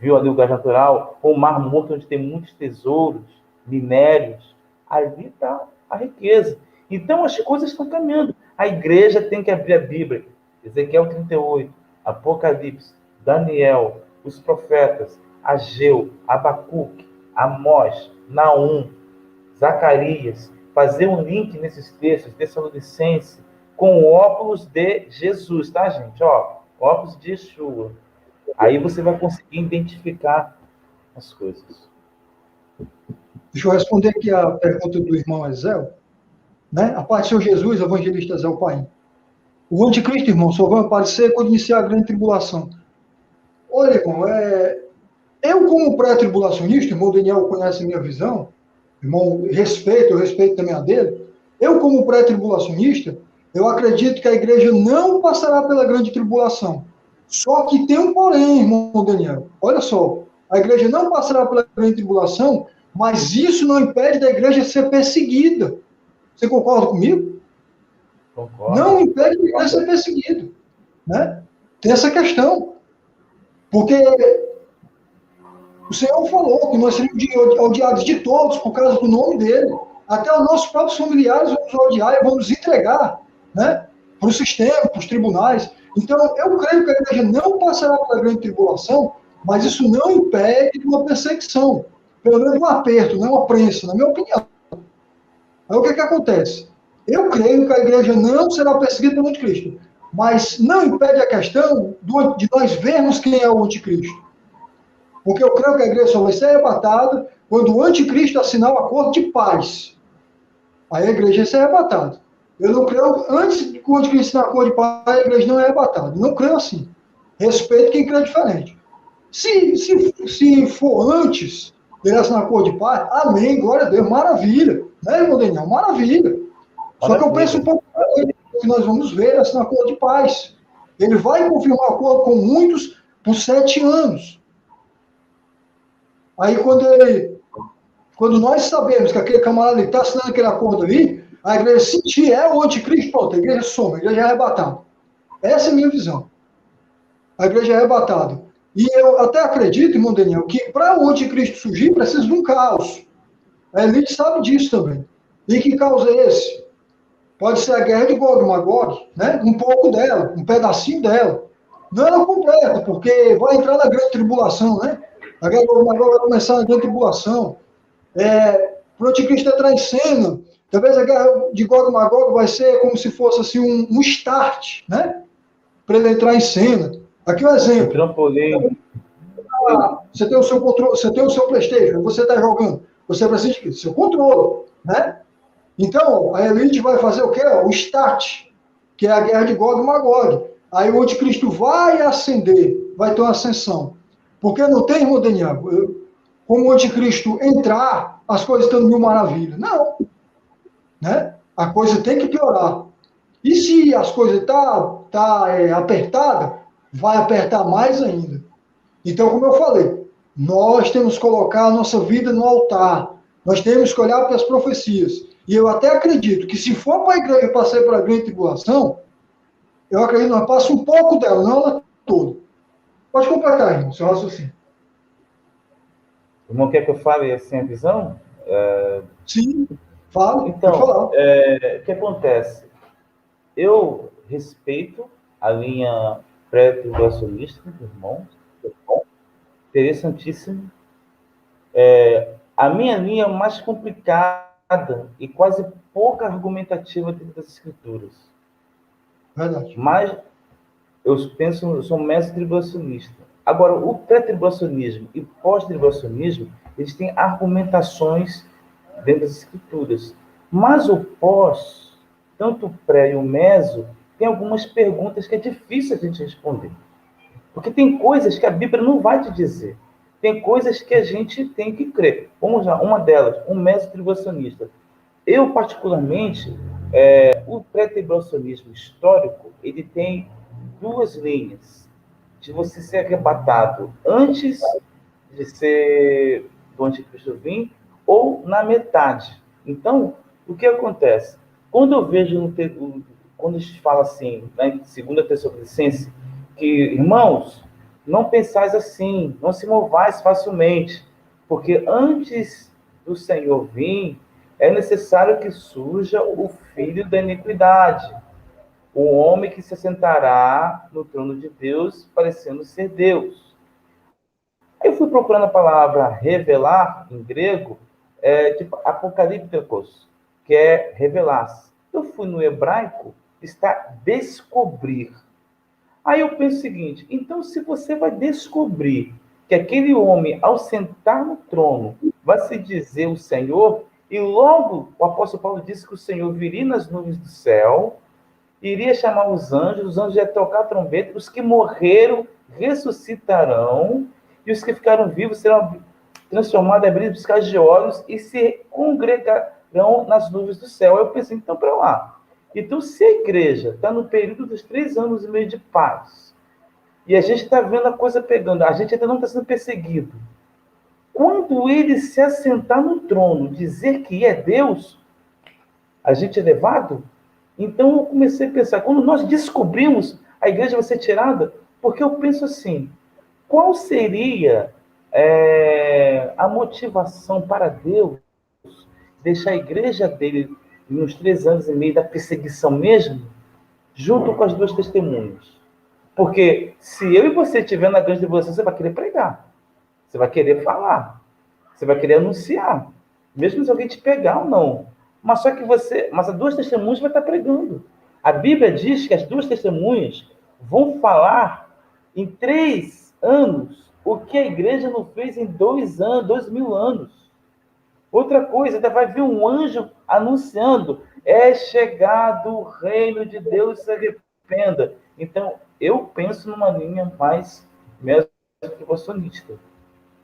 viu ali o gás natural, ou o Mar Morto, onde tem muitos tesouros, minérios, ali está a riqueza. Então as coisas estão caminhando. A igreja tem que abrir a Bíblia. Ezequiel 38, Apocalipse, Daniel, os profetas, Ageu, Abacuque, Amós, Naum, Zacarias, fazer um link nesses textos, Tessalonicenses, com o óculos de Jesus, tá, gente? Ó, óculos de Yeshua. Aí você vai conseguir identificar as coisas. Deixa eu responder aqui a pergunta do irmão Ezel. Né? A parte do Senhor Jesus, evangelista Ezel Paim. O anticristo, irmão, só vai aparecer quando iniciar a grande tribulação. Olha, irmão, eu como pré-tribulacionista, irmão Daniel conhece a minha visão, irmão, eu respeito também a dele. Eu como pré-tribulacionista, eu acredito que a igreja não passará pela grande tribulação. Só que tem um porém, irmão Daniel. Olha só, a igreja não passará pela grande tribulação, mas isso não impede da igreja ser perseguida. Você concorda comigo? Concordo. Não impede da igreja ser perseguida. Né? Tem essa questão. Porque o Senhor falou que nós seremos odiados de todos por causa do nome dele. Até os nossos próprios familiares vão nos odiar e vão nos entregar, né, para o sistema, para os tribunais. Então, eu creio que a igreja não passará pela grande tribulação, Mas isso não impede uma perseguição, pelo menos um aperto, não uma prensa, na minha opinião. Aí o que acontece? Eu creio que a igreja não será perseguida pelo anticristo, mas não impede a questão de nós vermos quem é o anticristo. Porque eu creio que a igreja só vai ser arrebatada quando o anticristo assinar o acordo de paz. Aí a igreja vai ser arrebatada. Eu não creio, antes que o anticristo assinar o acordo de paz, a igreja não é arrebatada. Não creio assim. Respeito quem crê diferente. Se for antes dele assinar o acordo de paz, amém, glória a Deus, maravilha. Né, irmão Daniel? Maravilha. Só que eu penso um pouco que nós vamos ver assinar o acordo de paz. Ele vai confirmar o acordo com muitos por 7 anos. Aí quando nós sabemos que aquele camarada está assinando aquele acordo ali, a igreja sentir é o anticristo, pronto, a igreja soma, a igreja é arrebatada. Essa é a minha visão. A igreja é arrebatada. E eu até acredito, irmão Daniel, que para o anticristo surgir, precisa de um caos. A elite sabe disso também. E que caos é esse? Pode ser a guerra de Gog e Magog, né? Um pouco dela, um pedacinho dela. Não ela completa, porque vai entrar na grande tribulação, né? A guerra de Gog e Magog vai começar na grande tribulação. Para o anticristo entrar em cena, talvez a guerra de Gog e Magog vai ser como se fosse assim, um start, né? Para ele entrar em cena. Aqui um exemplo. Trampolim. Você tem o seu controle, você tem o seu PlayStation, você está jogando, você precisa do seu controle, né? Então, a elite vai fazer o quê? O start, que é a guerra de Gog e Magog. Aí o anticristo vai ascender, vai ter uma ascensão. Porque não tem, irmão Daniel, como o anticristo entrar, as coisas estão mil maravilhas. Não. Né? A coisa tem que piorar. E se as coisas estão apertadas, vai apertar mais ainda. Então, como eu falei, nós temos que colocar a nossa vida no altar. Nós temos que olhar para as profecias. E eu até acredito que se for para a igreja passar para a grande tribulação, eu acredito que nós passamos um pouco dela, não ela toda. Pode completar, irmão, seu raciocínio. O irmão quer que eu fale assim a visão? Sim, fala. Então, pode falar. o que acontece? Eu respeito a linha pré-tribulacionista do irmão, interessantíssimo. A minha linha é mais complicada e quase pouca argumentativa dentro das escrituras. Verdade. Mas eu sou mestre tribulacionista. Agora, o pré-tribulacionismo e pós-tribulacionismo, eles têm argumentações dentro das escrituras. Mas o pós, tanto o pré e o meso, tem algumas perguntas que é difícil a gente responder. Porque tem coisas que a Bíblia não vai te dizer. Tem coisas que a gente tem que crer. Vamos lá, uma delas, um mestre tribulacionista. Eu, particularmente, o pré-tribulacionismo histórico, ele tem 2 linhas. De você ser arrebatado antes de ser do anticristo vir, ou na metade. Então, o que acontece? Quando eu vejo, quando a gente fala assim, na 2 Tessalonicenses, que, irmãos, não pensais assim, não se movais facilmente, porque antes do Senhor vir, é necessário que surja o filho da iniquidade, o homem que se assentará no trono de Deus, parecendo ser Deus. Aí eu fui procurando a palavra revelar, em grego, tipo apocalípticos, que é revelar-se. Eu fui no hebraico, está descobrir. Aí eu penso o seguinte, então se você vai descobrir que aquele homem, ao sentar no trono, vai se dizer o Senhor, e logo o apóstolo Paulo disse que o Senhor viria nas nuvens do céu, iria chamar os anjos iam tocar a trombeta, os que morreram ressuscitarão, e os que ficaram vivos serão transformados, abridos piscais de olhos, e se congregarão nas nuvens do céu. Aí eu pensei, então, para lá. Então, se a igreja está no período dos 3 anos e meio de paz, e a gente está vendo a coisa pegando, a gente ainda não está sendo perseguido, quando ele se assentar no trono, dizer que é Deus, a gente é levado? Então eu comecei a pensar, quando nós descobrimos, a igreja vai ser tirada, porque eu penso assim, qual seria a motivação para Deus deixar a igreja dele nos 3 anos e meio da perseguição mesmo, junto com as 2 testemunhas? Porque se eu e você estiver na grande tribulação, você vai querer pregar. Você vai querer falar. Você vai querer anunciar. Mesmo se alguém te pegar ou não. Mas só que mas as duas testemunhas vai estar pregando. A Bíblia diz que as duas testemunhas vão falar em 3 anos o que a igreja não fez em 2 anos, 2000 anos. Outra coisa, ainda vai vir um anjo anunciando: é chegado o reino de Deus, se arrependa. Então, eu penso numa linha mais mesmo devocionista,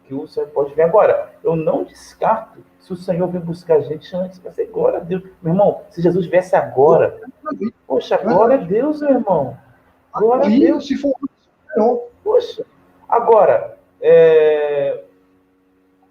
que o Senhor pode vir agora. Eu não descarto se o Senhor vir buscar a gente antes, vai ser glória a Deus. Meu irmão, se Jesus viesse agora, poxa, glória a Deus, meu irmão. Glória a Deus. Se for não. Poxa, agora,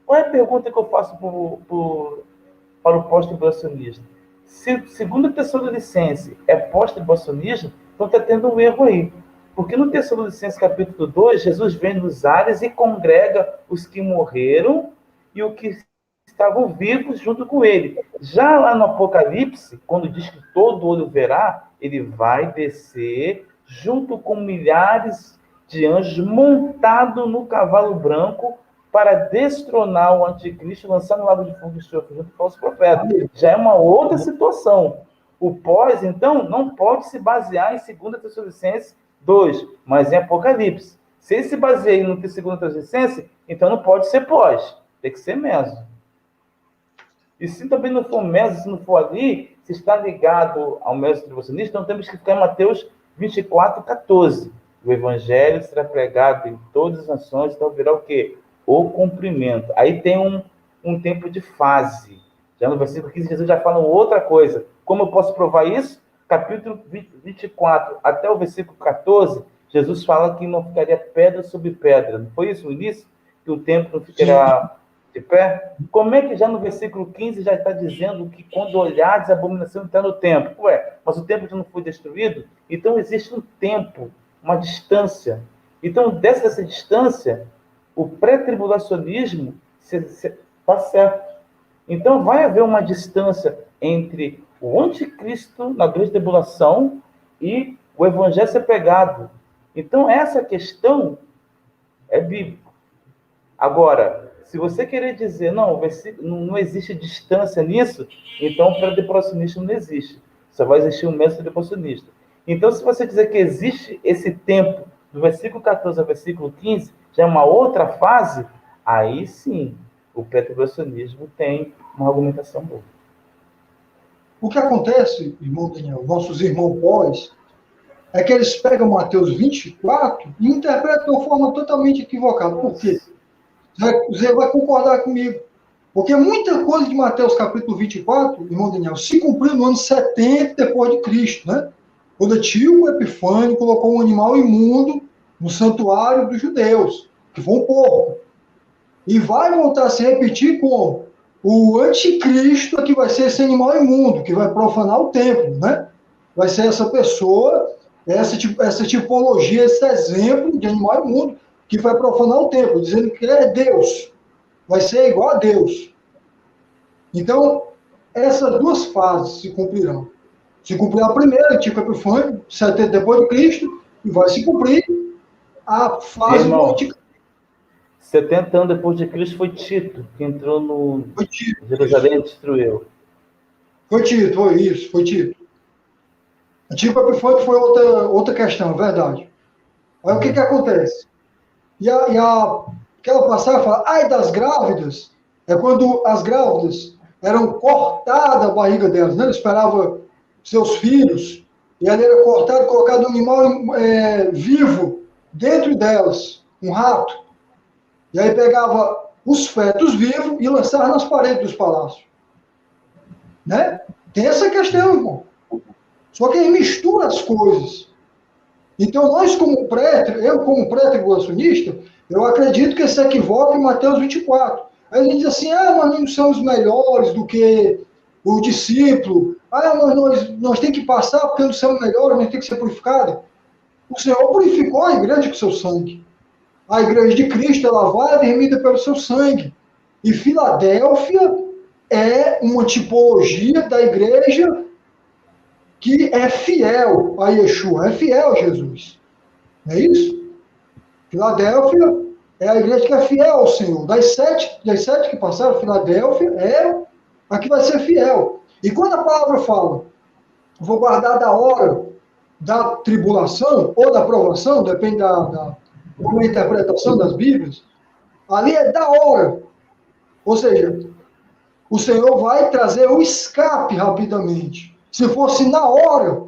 qual é a pergunta que eu faço para o pós-tribulacionista? Se segundo Tessalonicenses é pós-tribulacionismo, então está tendo um erro aí. Porque no Tessalonicenses capítulo 2, Jesus vem nos ares e congrega os que morreram e os que estavam vivos junto com ele. Já lá no Apocalipse, quando diz que todo olho verá, ele vai descer junto com milhares de anjos montado no cavalo branco para destronar o anticristo e lançar no lago de fogo e enxofre junto com o falso profeta. Já é uma outra situação. O pós, então, não pode se basear em 2 Tessalonicenses 2, mas em Apocalipse. Se ele se baseia no 2 Tessalonicenses, então não pode ser pós, tem que ser meso. E se também não for meso, se não for ali, se está ligado ao meso tribulacionista, então temos que ficar em Mateus 24, 14. O evangelho será pregado em todas as nações, então virá o quê? O cumprimento. Aí tem um tempo de fase. Já no versículo 15, Jesus já fala outra coisa. Como eu posso provar isso? Capítulo 24 até o versículo 14, Jesus fala que não ficaria pedra sobre pedra. Não foi isso no início? Que o templo não ficará de pé? Como é que já no versículo 15 já está dizendo que quando olhardes a abominação está no templo? Ué, mas o templo já não foi destruído? Então existe um tempo, uma distância. Então, dessa distância, o pré-tribulacionismo está certo. Então, vai haver uma distância entre o anticristo na grande tribulação e o evangelho ser pregado. Então, essa questão é bíblica. Agora, se você querer dizer, não existe distância nisso, então o pré-tribulacionista não existe. Só vai existir um mestre tribulacionista. Então, se você dizer que existe esse tempo, do versículo 14 ao versículo 15, já é uma outra fase, aí sim, o pré-tribulacionismo tem uma argumentação boa. O que acontece, irmão Daniel, nossos irmãos pós, é que eles pegam Mateus 24 e interpretam de uma forma totalmente equivocada. Por quê? Você vai concordar comigo. Porque muita coisa de Mateus capítulo 24, irmão Daniel, se cumpriu no ano 70 depois de Cristo, né? Quando Antíoco Epifânio colocou um animal imundo no santuário dos judeus, que foi um porco. E vai voltar a se repetir com o anticristo, que vai ser esse animal imundo, que vai profanar o templo, né? Vai ser essa pessoa, essa tipologia, esse exemplo de animal imundo, que vai profanar o templo, dizendo que ele é Deus. Vai ser igual a Deus. Então, essas duas fases se cumprirão. Se cumprir a primeira, Antíoco Epifânio, 70 depois de Cristo, e vai se cumprir a fase do anticristo. 70 anos depois de Cristo foi Tito, que entrou no Jerusalém e destruiu. Foi Tito, foi Tito. Antíoco Epifânio foi outra questão, verdade. Aí o que acontece? Aquela passagem fala, ai das grávidas, é quando as grávidas eram cortadas a barriga delas, né? Ele esperava seus filhos, e ali era cortado, colocado um animal vivo dentro delas, um rato. E aí pegava os fetos vivos e lançava nas paredes dos palácios. Né? Tem essa questão, irmão. Só que aí mistura as coisas. Então, eu como pré-tribulacionista, eu acredito que se equivoca em Mateus 24. Aí ele diz assim, mas não somos melhores do que o discípulo. Nós temos que passar porque não somos melhores, nós temos que ser purificados. O Senhor purificou a igreja com seu sangue. A igreja de Cristo, ela vai remida pelo seu sangue. E Filadélfia é uma tipologia da igreja que é fiel a Yeshua, é fiel a Jesus. Não é isso? Filadélfia é a igreja que é fiel ao Senhor. Das sete que passaram, Filadélfia é a que vai ser fiel. E quando a palavra fala, vou guardar da hora da tribulação ou da provação, depende da interpretação das Bíblias, ali é da hora. Ou seja, o Senhor vai trazer o escape rapidamente. Se fosse na hora,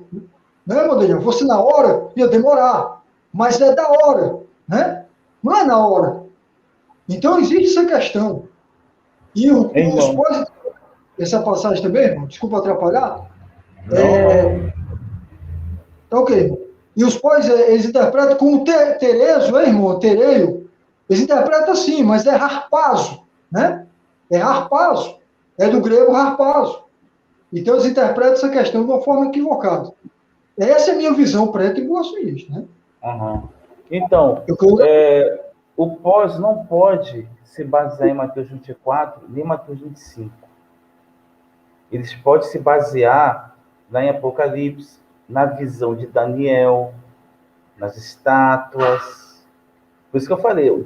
né, meu Deus? Se fosse na hora, ia demorar. Mas é da hora, né? Não é na hora. Então, existe essa questão. E os pós... Essa passagem também, irmão, desculpa atrapalhar. Ok. E os pós, eles interpretam como Terezo, irmão? Tereio. Eles interpretam assim, mas é harpazo, né? É harpazo. É do grego harpazo. Então, eles interpretam essa questão de uma forma equivocada. Essa é a minha visão pré-tribulacionista, né? Uhum. Então, o pós não pode se basear em Mateus 24 nem Mateus 25. Eles podem se basear lá em Apocalipse, na visão de Daniel, nas estátuas. Por isso que eu falei, o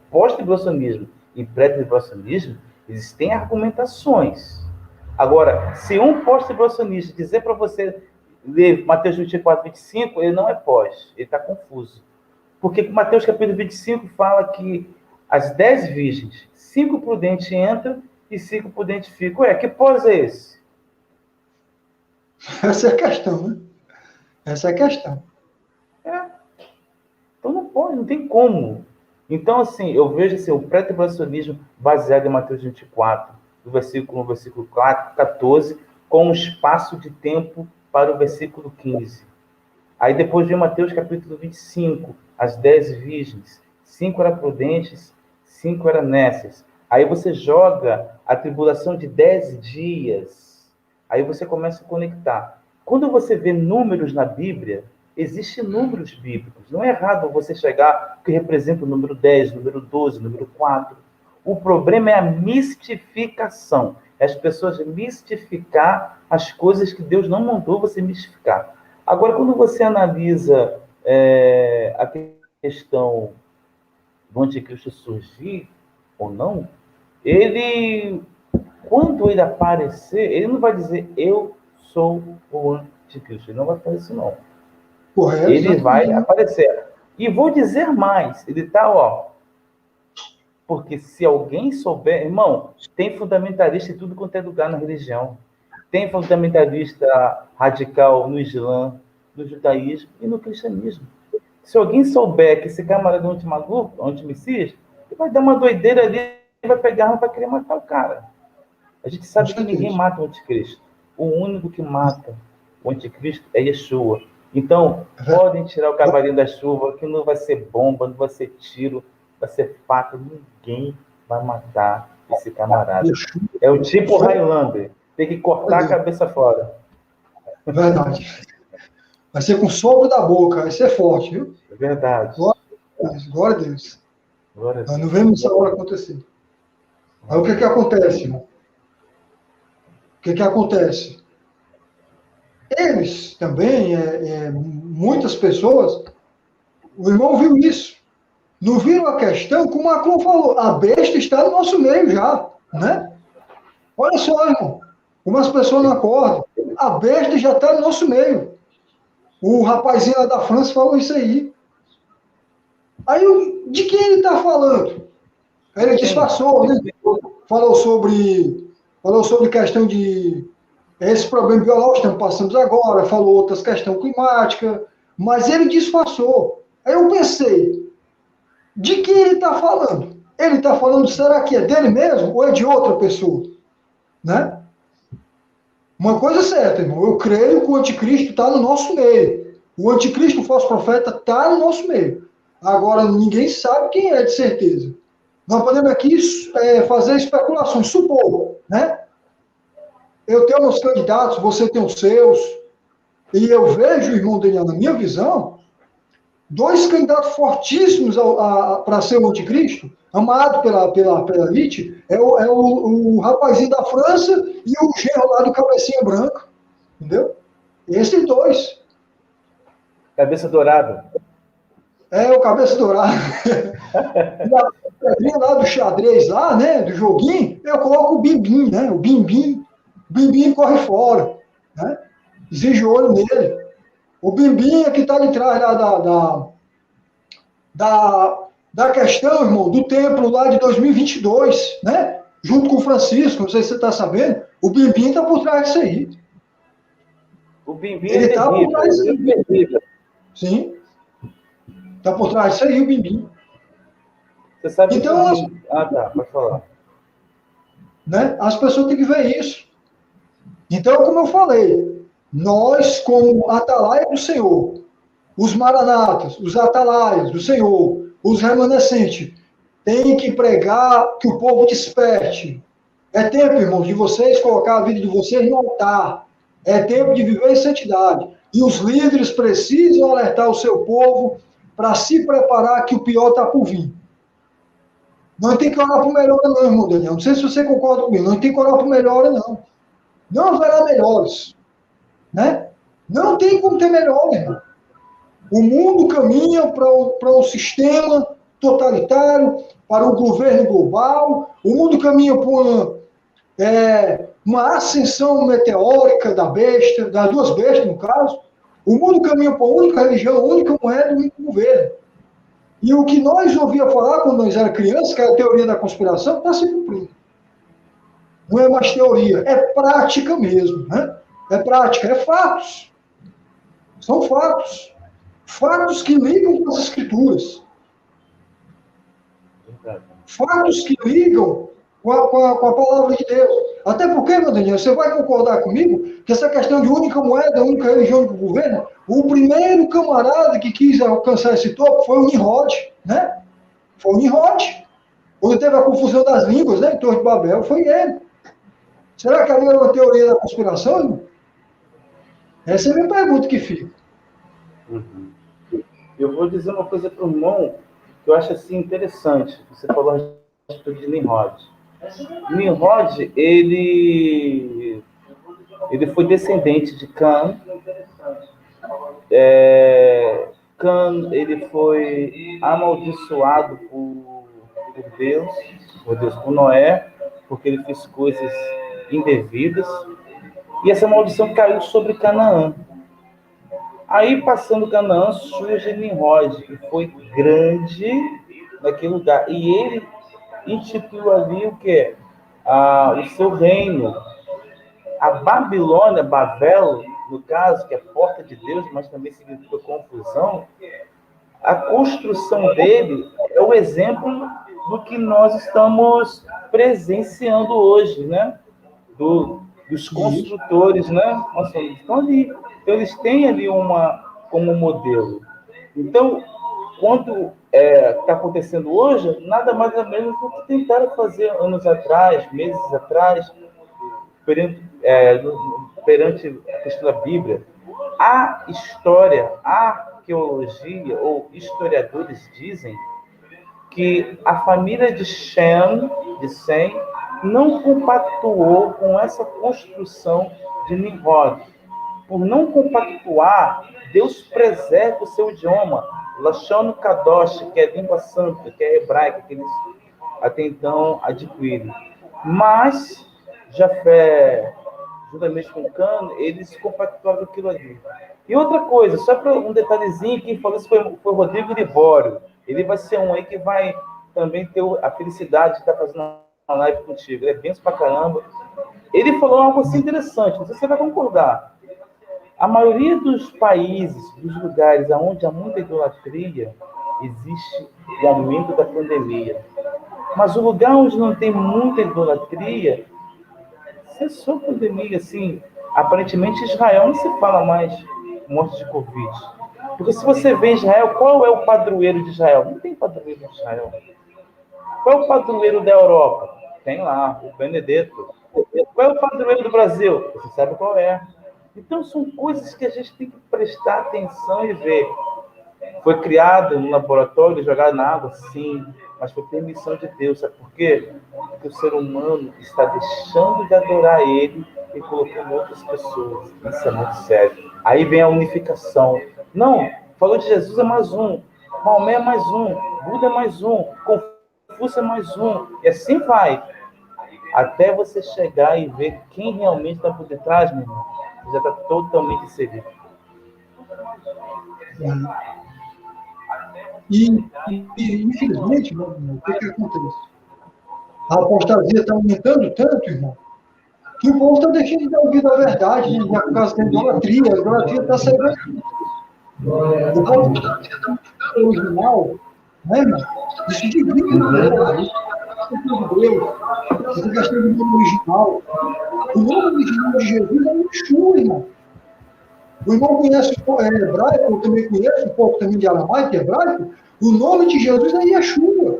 pós-tribulacionismo e pré-tribulacionismo, eles têm argumentações. Agora, se um pós-tribulacionista dizer para você ler Mateus 24, 25, ele não é pós, ele está confuso. Porque Mateus capítulo 25 fala que as 10 virgens, 5 prudentes entram e 5 prudentes ficam. Que pós é esse? Essa é a questão, né? Essa é a questão. Então não pode, não tem como. Então, assim, eu vejo assim, o pré-tribulacionismo baseado em Mateus 24, do versículo 1 ao versículo 14, com um espaço de tempo para o versículo 15. Aí depois vem Mateus capítulo 25, as 10 virgens, 5 eram prudentes, 5 eram nécias. Aí você joga a tribulação de 10 dias, aí você começa a conectar. Quando você vê números na Bíblia, existem números bíblicos. Não é errado você chegar que representa o número 10, número 12, número 4. O problema é a mistificação. É as pessoas mistificar as coisas que Deus não mandou você mistificar. Agora, quando você analisa a questão do anticristo surgir ou não, ele, quando ele aparecer, ele não vai dizer eu sou o anticristo. Ele não vai fazer isso, não. Correto, ele vai aparecer. E vou dizer mais, ele está, porque se alguém souber, irmão, tem fundamentalista em tudo quanto é lugar na religião. Tem fundamentalista radical no Islã, no judaísmo e no cristianismo. Se alguém souber que esse camarada é um antimaluco, antimessias, ele vai dar uma doideira ali e vai pegar arma para querer matar o cara. A gente sabe que ninguém mata o anticristo. O único que mata o anticristo é Yeshua. Então, podem tirar o cavalinho da chuva, que não vai ser bomba, não vai ser tiro, vai ser faca. Ninguém vai matar esse camarada. É o tipo Highlander. Tem que cortar a cabeça fora. Verdade. Vai ser com sopro da boca, vai ser forte, viu? É verdade. Glória a Deus. Glória a Deus. Nós não vemos essa hora acontecer. Aí o que acontece, irmão? O que acontece? Eles também, muitas pessoas, o irmão viu isso. Não viram a questão, como a Macron falou, a besta está no nosso meio já, né? Olha só, irmão, como as pessoas não acordam. A besta já está no nosso meio. O rapazinho lá da França falou isso aí. Aí, de quem ele está falando? Aí ele disfarçou, né? Falou sobre questão de esse problema biológico que passamos agora, falou outras questões climáticas, mas ele disfarçou. Aí eu pensei, de quem ele está falando? Ele está falando, será que é dele mesmo ou é de outra pessoa? Né? Uma coisa é certa, irmão, eu creio que o anticristo está no nosso meio. O anticristo, o falso profeta, está no nosso meio. Agora, ninguém sabe quem é de certeza. Nós podemos aqui fazer especulações, supor, né? Eu tenho meus candidatos, você tem os seus, e eu vejo, irmão Daniel, na minha visão, 2 candidatos fortíssimos para ser o anticristo, amado pela elite, é o rapazinho da França e o genro lá do cabecinha branca, entendeu? Esses 2. Cabeça dourada. É, o cabeça dourada. E a pedrinha lá do xadrez, lá, né? Do joguinho, eu coloco o bimbim, né? O bimbim corre fora, né? Exige olho nele. O bimbim é que está de trás lá da questão, irmão, do templo lá de 2022, né? Junto com o Francisco, não sei se você está sabendo. O bimbim está por trás disso aí. O Bimbim Ele está por trás disso aí. é terrível. Sim. Está por trás disso aí, o bimbim. Você sabe então, que... Ah, tá, pode falar. Né? As pessoas têm que ver isso. Então, como eu falei, nós, como atalaia do Senhor, os maranatas, os atalaias do Senhor, os remanescentes, tem que pregar que o povo desperte. É tempo, irmão, de vocês colocar a vida de vocês no altar. É tempo de viver em santidade. E os líderes precisam alertar o seu povo para se preparar que o pior está por vir. Não tem que orar por melhora, não, irmão Daniel. Não sei se você concorda comigo. Não tem que orar por melhora, não. Não haverá melhores. Né? Não tem como ter melhor, irmão. O mundo caminha para um sistema totalitário, para o governo global. O mundo caminha para uma ascensão meteórica da besta, das duas bestas, no caso. O mundo caminha para a única religião, a única moeda, o único governo. E o que nós ouvíamos falar quando nós éramos crianças, que era a teoria da conspiração, está se cumprindo. Não é mais teoria, é prática mesmo. Né? É prática, é fatos. São fatos. Fatos que ligam com as escrituras. Fatos que ligam com a palavra de Deus. Até porque, meu Daniel, você vai concordar comigo que essa questão de única moeda, única religião do governo, o primeiro camarada que quis alcançar esse topo foi o Nimrod, né? Foi o Nimrod. Quando teve a confusão das línguas, né, em Torre de Babel, foi ele. Será que ali era uma teoria da conspiração, irmão? Essa é a minha pergunta que fica. Uhum. Eu vou dizer uma coisa para o irmão que eu acho assim interessante. Você falou a respeito de Nimrod. Nimrod, ele foi descendente de Cã. Cã, ele foi amaldiçoado por Deus, por Noé, porque ele fez coisas indevidas. E essa maldição caiu sobre Canaã. Aí, passando Canaã, surge Nimrod, que foi grande naquele lugar. E ele instituiu ali o quê? O seu reino. A Babilônia, Babel, no caso, que é porta de Deus, mas também significa confusão, a construção dele é o exemplo do que nós estamos presenciando hoje, né? Dos construtores, né? Nossa, eles estão ali. Então, eles têm ali como modelo. Então, quando está acontecendo hoje, nada mais ou menos do que tentaram fazer anos atrás, meses atrás, perante a questão da Bíblia. A história, a arqueologia, ou historiadores dizem que a família de Sem, não compactuou com essa construção de Nimrod. Por não compactuar, Deus preserva o seu idioma, Lashon Kadosh, que é a língua santa, que é a hebraica, que eles até então adquirem. Mas Jafé, juntamente com Cã, eles compactuaram aquilo ali. E outra coisa, só para um detalhezinho, quem falou isso foi o Rodrigo Libório. Ele vai ser um aí que vai também ter a felicidade de estar fazendo uma live contigo. Ele é benção pra caramba. Ele falou algo assim interessante, não sei se você vai concordar. A maioria dos países, dos lugares onde há muita idolatria, existe o aumento da pandemia. Mas o lugar onde não tem muita idolatria, cessou a pandemia, assim. Aparentemente, Israel não se fala mais morte de Covid. Porque se você vê Israel, qual é o padroeiro de Israel? Não tem padroeiro de Israel. Qual é o padroeiro da Europa? Tem lá, o Benedetto. Qual é o padroeiro do Brasil? Você sabe qual é. Então, são coisas que a gente tem que prestar atenção e ver. Foi criado no laboratório, jogado na água? Sim. Mas foi permissão de Deus. Sabe por quê? Porque o ser humano está deixando de adorar ele e colocando outras pessoas. Isso é muito sério. Aí vem a unificação. Não, falou de Jesus é mais um. Maomé é mais um, Buda é mais um, Confúcio é mais um, e assim vai. Até você chegar e ver quem realmente está por detrás, meu irmão. Você já está totalmente inserido. Infelizmente, o que acontece? A apostasia está aumentando tanto, irmão, que o povo está deixando de dar ouvido à verdade, né? Já por causa da idolatria. A idolatria está saindo. A apostasia está aumentando original, né, irmão? Isso divide na verdade. Essa questão do nome original. O nome original de Jesus é Yeshua, irmão. O irmão conhece hebraico, eu também conheço um pouco também de aramaico, hebraico. O nome de Jesus é Yeshua.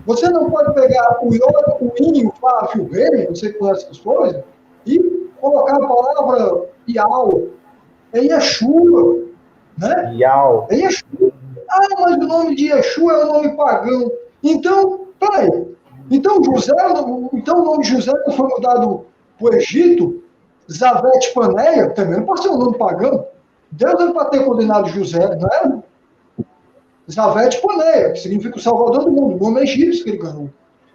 Você não pode pegar o Iod, o In, o Faf, o Rei, você conhece essas coisas, e colocar a palavra Ial. É Yeshua, né? Ial. É Yeshua. Ah, mas o nome de Yeshua é um nome pagão. Então, peraí. Então, o nome José não foi mudado para o Egito? Zavete Paneia, também não pode ser um nome pagão. Deus não pode ter condenado José, não é? Zavete Paneia, que significa o Salvador do mundo, o nome egípcio que ele ganhou.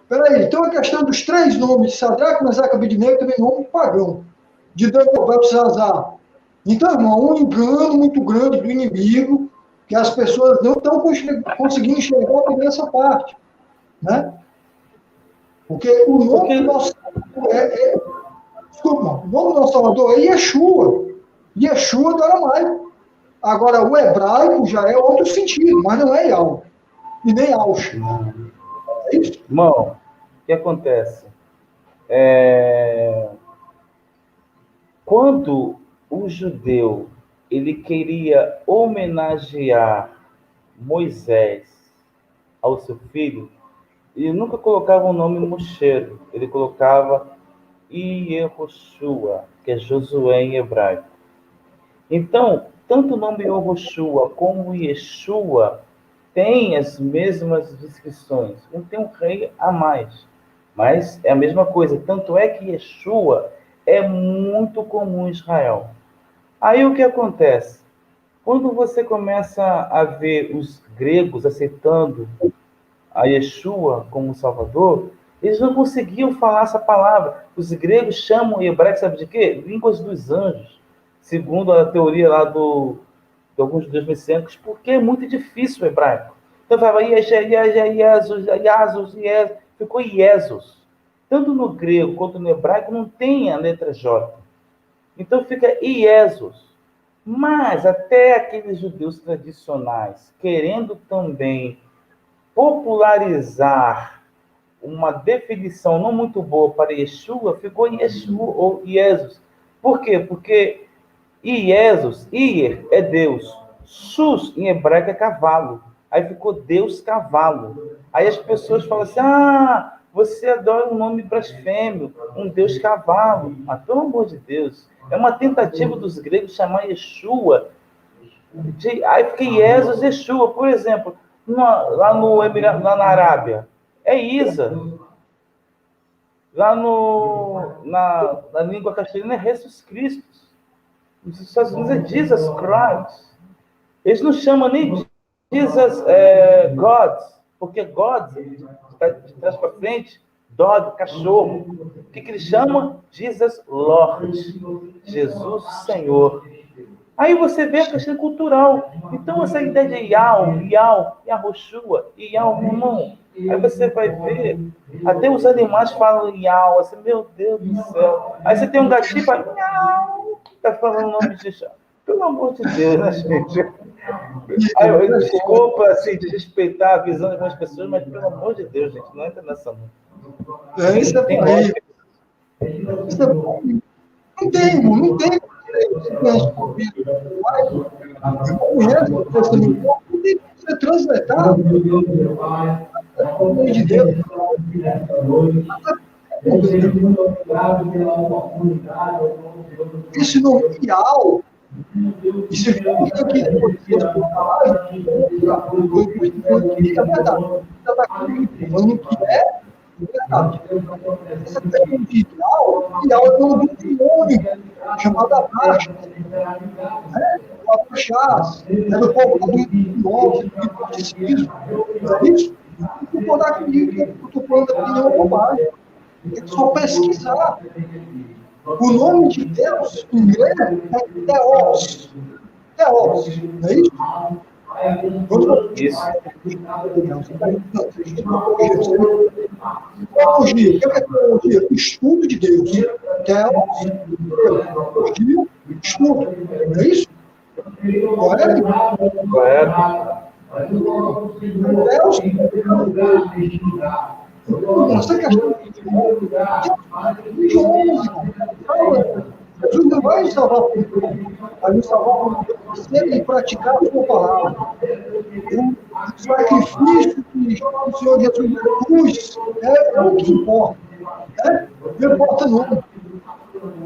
Peraí, então a questão dos 3 nomes de Sadraque, Mesaque e Abednego também nome pagão. De Daniel, Beltesazar. Então, irmão, um engano muito grande do inimigo, que as pessoas não estão conseguindo enxergar também essa parte. Né? Porque o nome do nosso desculpa, o nome do nosso Salvador é Yeshua. Yeshua do aramaico. Agora, o hebraico já é outro sentido, mas não é Yahweh. E nem Aush. É isso? Irmão, o que acontece? Quando o judeu ele queria homenagear Moisés ao seu filho, ele nunca colocava o nome Moshe, ele colocava Yehoshua, que é Josué em hebraico. Então, tanto o nome Yehoshua como Yeshua têm as mesmas descrições. Um tem um rei a mais, mas é a mesma coisa. Tanto é que Yeshua é muito comum em Israel. Aí o que acontece? Quando você começa a ver os gregos aceitando a Yeshua como Salvador, eles não conseguiam falar essa palavra. Os gregos chamam o hebraico, sabe de quê? Línguas dos anjos, segundo a teoria lá de alguns judeus messiânicos, porque é muito difícil o hebraico. Então falava Jesus, ficou Jesus. Tanto no grego quanto no hebraico não tem a letra J. Então fica Jesus. Mas até aqueles judeus tradicionais, querendo também popularizar uma definição não muito boa para Yeshua, ficou Yeshua ou Jesus. Por quê? Porque Jesus, Ir é Deus, Sus em hebraico é cavalo. Aí ficou Deus cavalo. Aí as pessoas falam assim, você adora um nome blasfêmio, um Deus cavalo. Pelo amor de Deus. É uma tentativa dos gregos chamar Yeshua. Aí fica Jesus, Yeshua. Por exemplo, lá na Arábia, é Isa. Lá na língua castelhana é Jesus Cristo. Nos Estados Unidos é Jesus Christ. Eles não chamam nem Jesus God, porque God está de trás para frente, dog, cachorro. O que eles chamam? Jesus Lord, Jesus Senhor. Aí você vê a questão cultural. Então, essa ideia de Yahushua, irmão. Aí você vai ver, até os animais falam Yau, assim, meu Deus do céu. Aí você tem um gatinho e fala, Yau, tá falando o nome de chá. Pelo amor de Deus, né, gente? Aí, desculpa, assim, de respeitar a visão de algumas pessoas, mas pelo amor de Deus, gente, não entra nessa mão. Isso é bom. Isso é bom. Não tem, irmão, não tem. Você translatar o de Deus. Esse nome ideal, e se for aqui depois falando que é verdade. Essa questão de ideal é o nome de um homem chamado Abaixo. Pablo Chás, é do povo do norte, do protestantismo. Não é isso? Não concordar comigo que eu estou falando aqui não é bobagem. É só pesquisar. O nome de Deus, em grego, é Theos. Theos, não é isso? Isso. Teologia. O que é teologia? Estudo de Deus. Teologia, estudo. Não é isso? Correto? Correto. Deus. Essa questão de Jesus não vai salvar por mim, vai me salvar por você e praticar a sua palavra. O sacrifício que o Senhor Jesus na cruz é o que importa. Não importa não.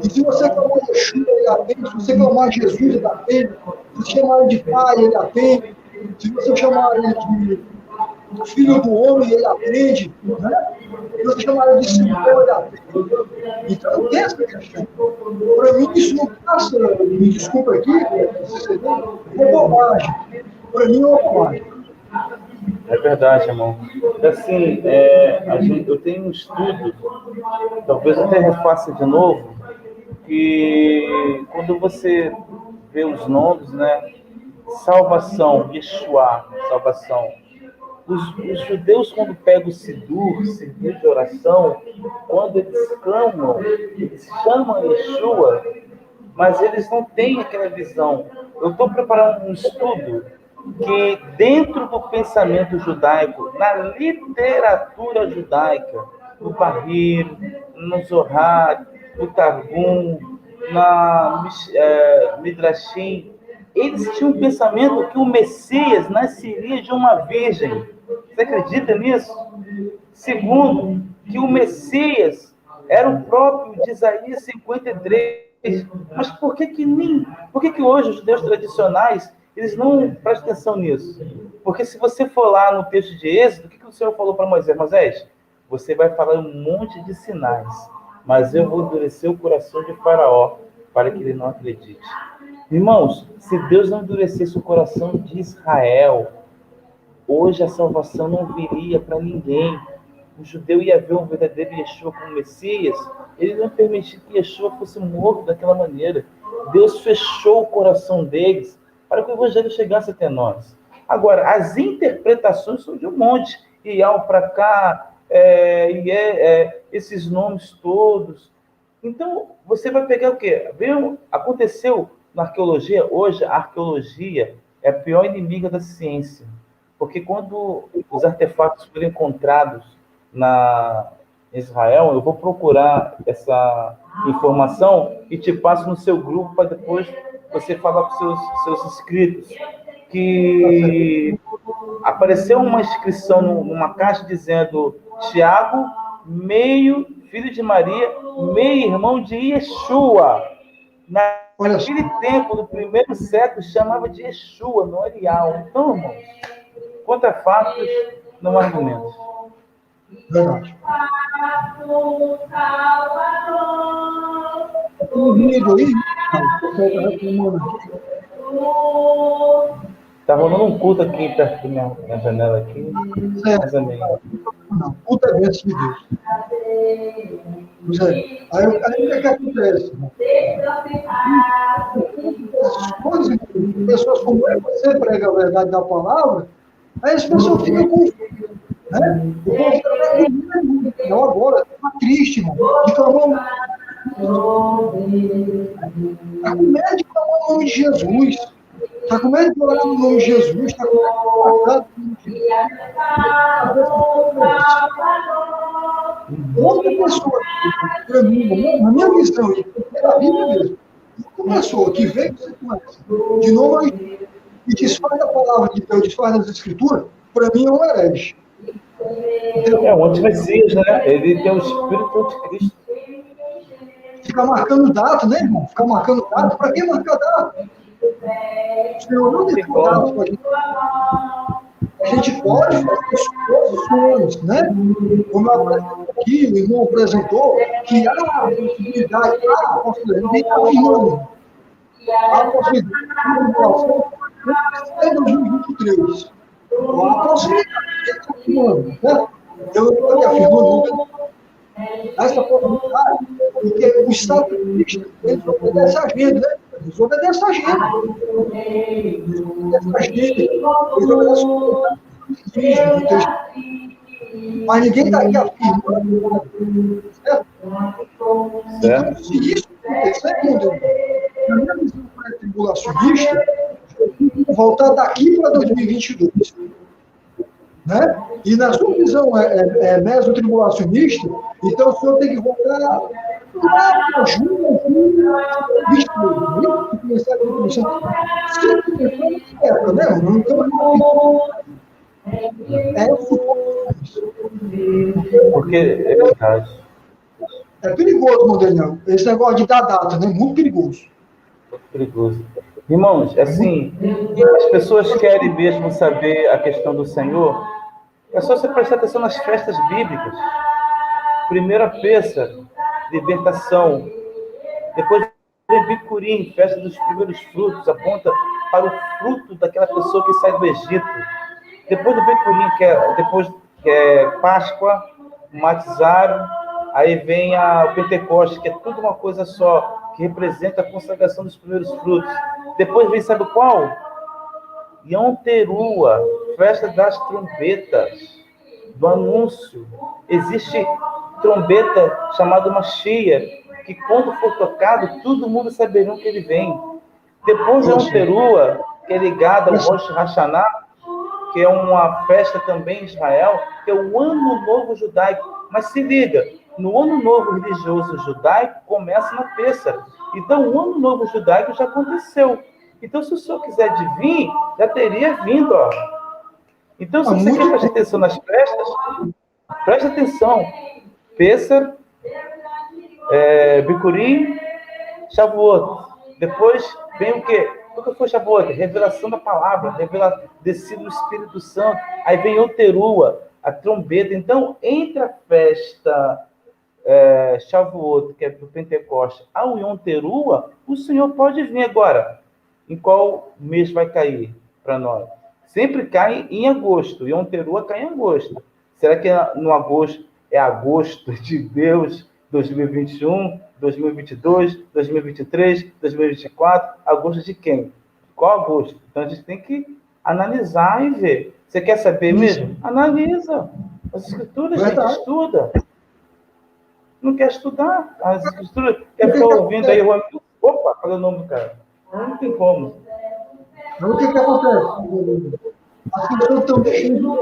E se você clamar Yeshua, ele atende. Se você clamar Jesus, ele atende. Se você chamar ele de pai, ele atende. Se você chamar ele de filho do homem, ele atende. Né? Se você chamar ele de Senhor, ele atende. Então, tem essa questão. Para mim, isso não passa, me desculpa aqui, é bobagem. Para mim, é uma bobagem. É verdade, irmão. Assim, eu tenho um estudo, talvez até refaça de novo, que quando você vê os nomes, né? Salvação, Yeshua, salvação. Os judeus, quando pegam o Sidur de oração, quando eles clamam, eles chamam Yeshua, mas eles não têm aquela visão. Eu estou preparando um estudo que, dentro do pensamento judaico, na literatura judaica, no Bahir, no Zohar, no Targum, na Midrashim, eles tinham um pensamento que o Messias nasceria de uma virgem. Você acredita nisso? Segundo, que o Messias era o próprio de Isaías 53. Mas por que hoje os judeus tradicionais eles não prestam atenção nisso? Porque se você for lá no texto de Êxodo, o que o Senhor falou para Moisés? Moisés, você vai falar um monte de sinais, mas eu vou endurecer o coração de Faraó para que ele não acredite. Irmãos, se Deus não endurecesse o coração de Israel, hoje a salvação não viria para ninguém. O judeu ia ver um verdadeiro Yeshua como Messias, ele não permitia que Yeshua fosse morto daquela maneira. Deus fechou o coração deles para que o evangelho chegasse até nós. Agora, as interpretações são de um monte. Ial para cá, esses nomes todos. Então, você vai pegar o quê? Aconteceu na arqueologia, hoje a arqueologia é a pior inimiga da ciência. Porque quando os artefatos foram encontrados em Israel, eu vou procurar essa informação e te passo no seu grupo para depois você falar para os seus inscritos que apareceu uma inscrição numa caixa dizendo Tiago, meio filho de Maria, meio irmão de Yeshua. Naquele tempo, no primeiro século, chamava de Yeshua, não Arial. Então, irmãos, contra fatos, não há argumentos. Verdade. O vídeo aí, tá rolando um culto aqui perto da minha janela aqui. Mais ou menos. Não, culto é bênção de Deus. Aí o que acontece? Coisas, pessoas como você prega a verdade da palavra, aí as pessoas ficam confusas. Né? O povo não agora, está triste, irmão. De clamar. Está com medo de clamar o nome de Jesus. Está com medo de orar no nome de Jesus. Está com medo de outra pessoa, para mim, na minha visão, é a Bíblia mesmo. Uma pessoa que vem que você conhece, de novo, e desfaz a palavra de Deus, desfaz as escrituras, para mim é um herege. É um anti-messias, né? Ele tem o espírito anticristo. Fica marcando data, né, irmão? Fica marcando data. Para que marcar data? O Senhor não deixou data para a gente. A gente pode fazer suposições, né? Como eu apresentei aqui, o irmão apresentou, que há a possibilidade, irmão. a possibilidade de tribulação em 2023. A possibilidade de ano, né? Eu estou aqui afirmando essa possibilidade, porque o Estado eles obedecem a agenda, né? Eles obedecem a agenda. Eles obedecem mas ninguém está aqui afirmando, certo? Então, se isso acontecer, na minha visão pré-tribulacionista, voltar daqui para 2022. Né? E na sua visão mesotribulacionista, então o senhor tem que voltar lá para junho, se época, né? Porque é verdade. É perigoso, Mondenão. Esse negócio de dar data, né? Muito perigoso. Muito perigoso. Irmãos, assim, as pessoas querem mesmo saber a questão do Senhor, é só você prestar atenção nas festas bíblicas. Primeira Pêssar, libertação. Depois vem Bicurim, festa dos primeiros frutos, aponta para o fruto daquela pessoa que sai do Egito. Depois do Bicurim, que é Páscoa, Matizário, aí vem o Pentecostes, que é tudo uma coisa só, que representa a consagração dos primeiros frutos. Depois vem, sabe qual? Yom Teruah, festa das trombetas, do anúncio. Existe trombeta chamada Mashiach, que quando for tocado, todo mundo saberá que ele vem. Depois Yom Teruah, que é ligada ao Rosh Hashanah, que é uma festa também em Israel, que é o Ano Novo Judaico. Mas se liga, no Ano Novo Religioso Judaico começa na Pêssar. Então, o Ano Novo Judaico já aconteceu. Então, se o senhor quiser vir, já teria vindo. Ó. Então, se você quer prestar atenção nas festas, preste atenção. Pêssar, Bicurim, Shavuot. Depois vem o quê? O que foi Shavuot? Revelação da palavra, descido do Espírito Santo. Aí vem o Teruah, a trombeta. Então, entre a festa Shavuot, que é do Pentecostes, ao Yom Teruah, o Senhor pode vir agora. Em qual mês vai cair para nós? Sempre cai em agosto. Yom Teruah cai em agosto. Será que no agosto é agosto de Deus 2021, 2022, 2023, 2024? Agosto de quem? Qual agosto? Então a gente tem que analisar e ver. Você quer saber mesmo? Analisa. As escrituras a gente estuda. Não quer estudar as escrituras? Quer ficar ouvindo aí o amigo? Opa, olha o nome do cara. Não tem como. Mas o que acontece? As pessoas estão deixando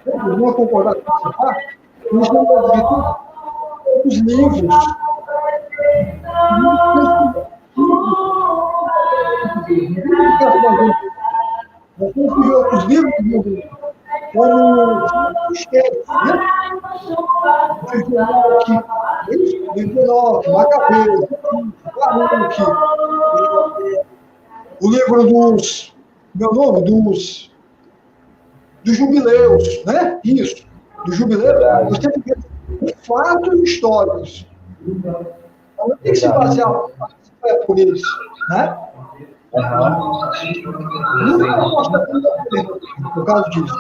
eles vão concordar com isso, tá? Eles vão trazer os livros. Nós temos que ver outros livros, como os textos, né? Macabeu, Baruque, o livro dos jubileus, né? Isso, dos jubileus. Nós temos que ver fatos históricos. Então, não tem que se basear por isso, né? No caso disso.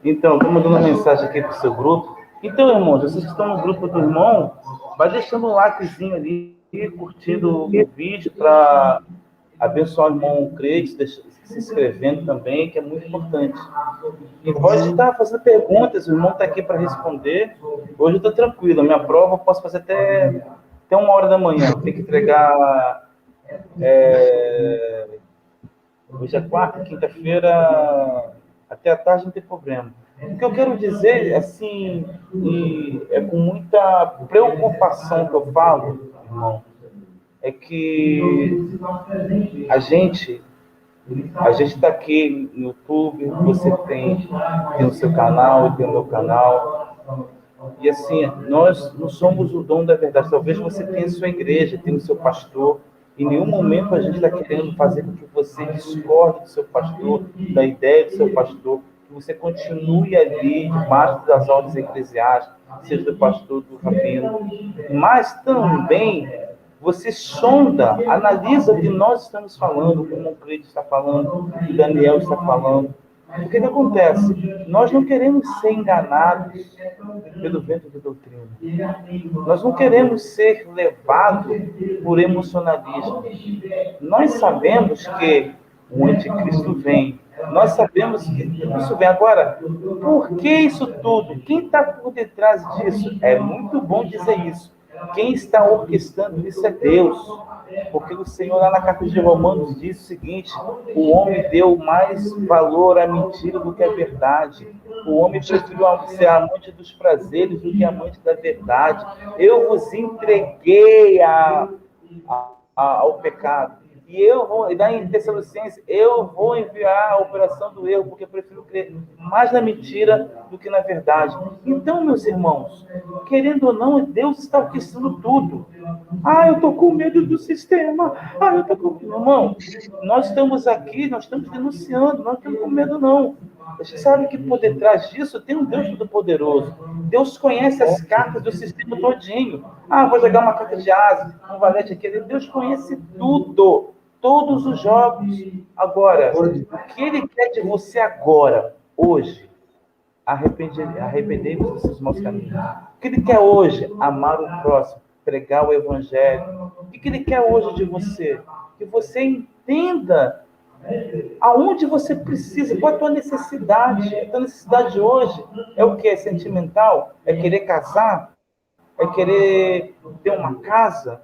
Então, estou mandando uma mensagem aqui para o seu grupo. Então, irmãos, vocês que estão no grupo do irmão, vai deixando um likezinho ali, curtindo o vídeo para abençoar o irmão crente, se inscrevendo também, que é muito importante. E pode estar fazendo perguntas, o irmão está aqui para responder. Hoje eu estou tranquilo, a minha prova eu posso fazer até 1h da manhã. Tem que entregar. Hoje é quarta, quinta-feira, até a tarde não tem problema. O que eu quero dizer, assim, e é com muita preocupação que eu falo, irmão, é que a gente está aqui no YouTube, você tem no seu canal, eu tenho no meu canal, e assim, nós não somos o dono da verdade. Talvez você tenha a sua igreja, tenha o seu pastor. Em nenhum momento a gente está querendo fazer com que você discorde do seu pastor, da ideia do seu pastor. que você continue ali debaixo das ordens eclesiásticas, seja do pastor, do rabino, mas também você sonda, analisa o que nós estamos falando, como o Cleide está falando, o Daniel está falando. O que acontece? Nós não queremos ser enganados pelo vento de doutrina. Nós não queremos ser levados por emocionalismo. Nós sabemos que o anticristo vem. Nós sabemos que isso vem. Agora, por que isso tudo? Quem está por detrás disso? É muito bom dizer isso. Quem está orquestrando isso é Deus. Porque o Senhor, lá na carta de Romanos, diz o seguinte: o homem deu mais valor à mentira do que à verdade. O homem preferiu ser amante dos prazeres do que amante da verdade. Eu vos entreguei ao pecado. E eu vou, e daí em Tessalonicenses, eu vou enviar a operação do erro, porque eu prefiro crer mais na mentira do que na verdade. Então, meus irmãos, querendo ou não, Deus está orquestrando tudo. Eu estou com medo do sistema. Eu estou com... Irmão, nós estamos aqui, nós estamos denunciando, nós não estamos com medo, não. A gente sabe que por detrás disso tem um Deus Todo-Poderoso. Deus conhece as cartas do sistema todinho. Vou jogar uma carta de asa, um valete aqui. Deus conhece tudo. Todos os jogos. Agora, o que Ele quer de você agora, hoje? Arrependei-vos dos seus maus caminhos. O que Ele quer hoje? Amar o próximo, pregar o Evangelho. O que Ele quer hoje de você? Que você entenda aonde você precisa, qual a tua necessidade. A tua necessidade hoje é o que? É sentimental? É querer casar? É querer ter uma casa?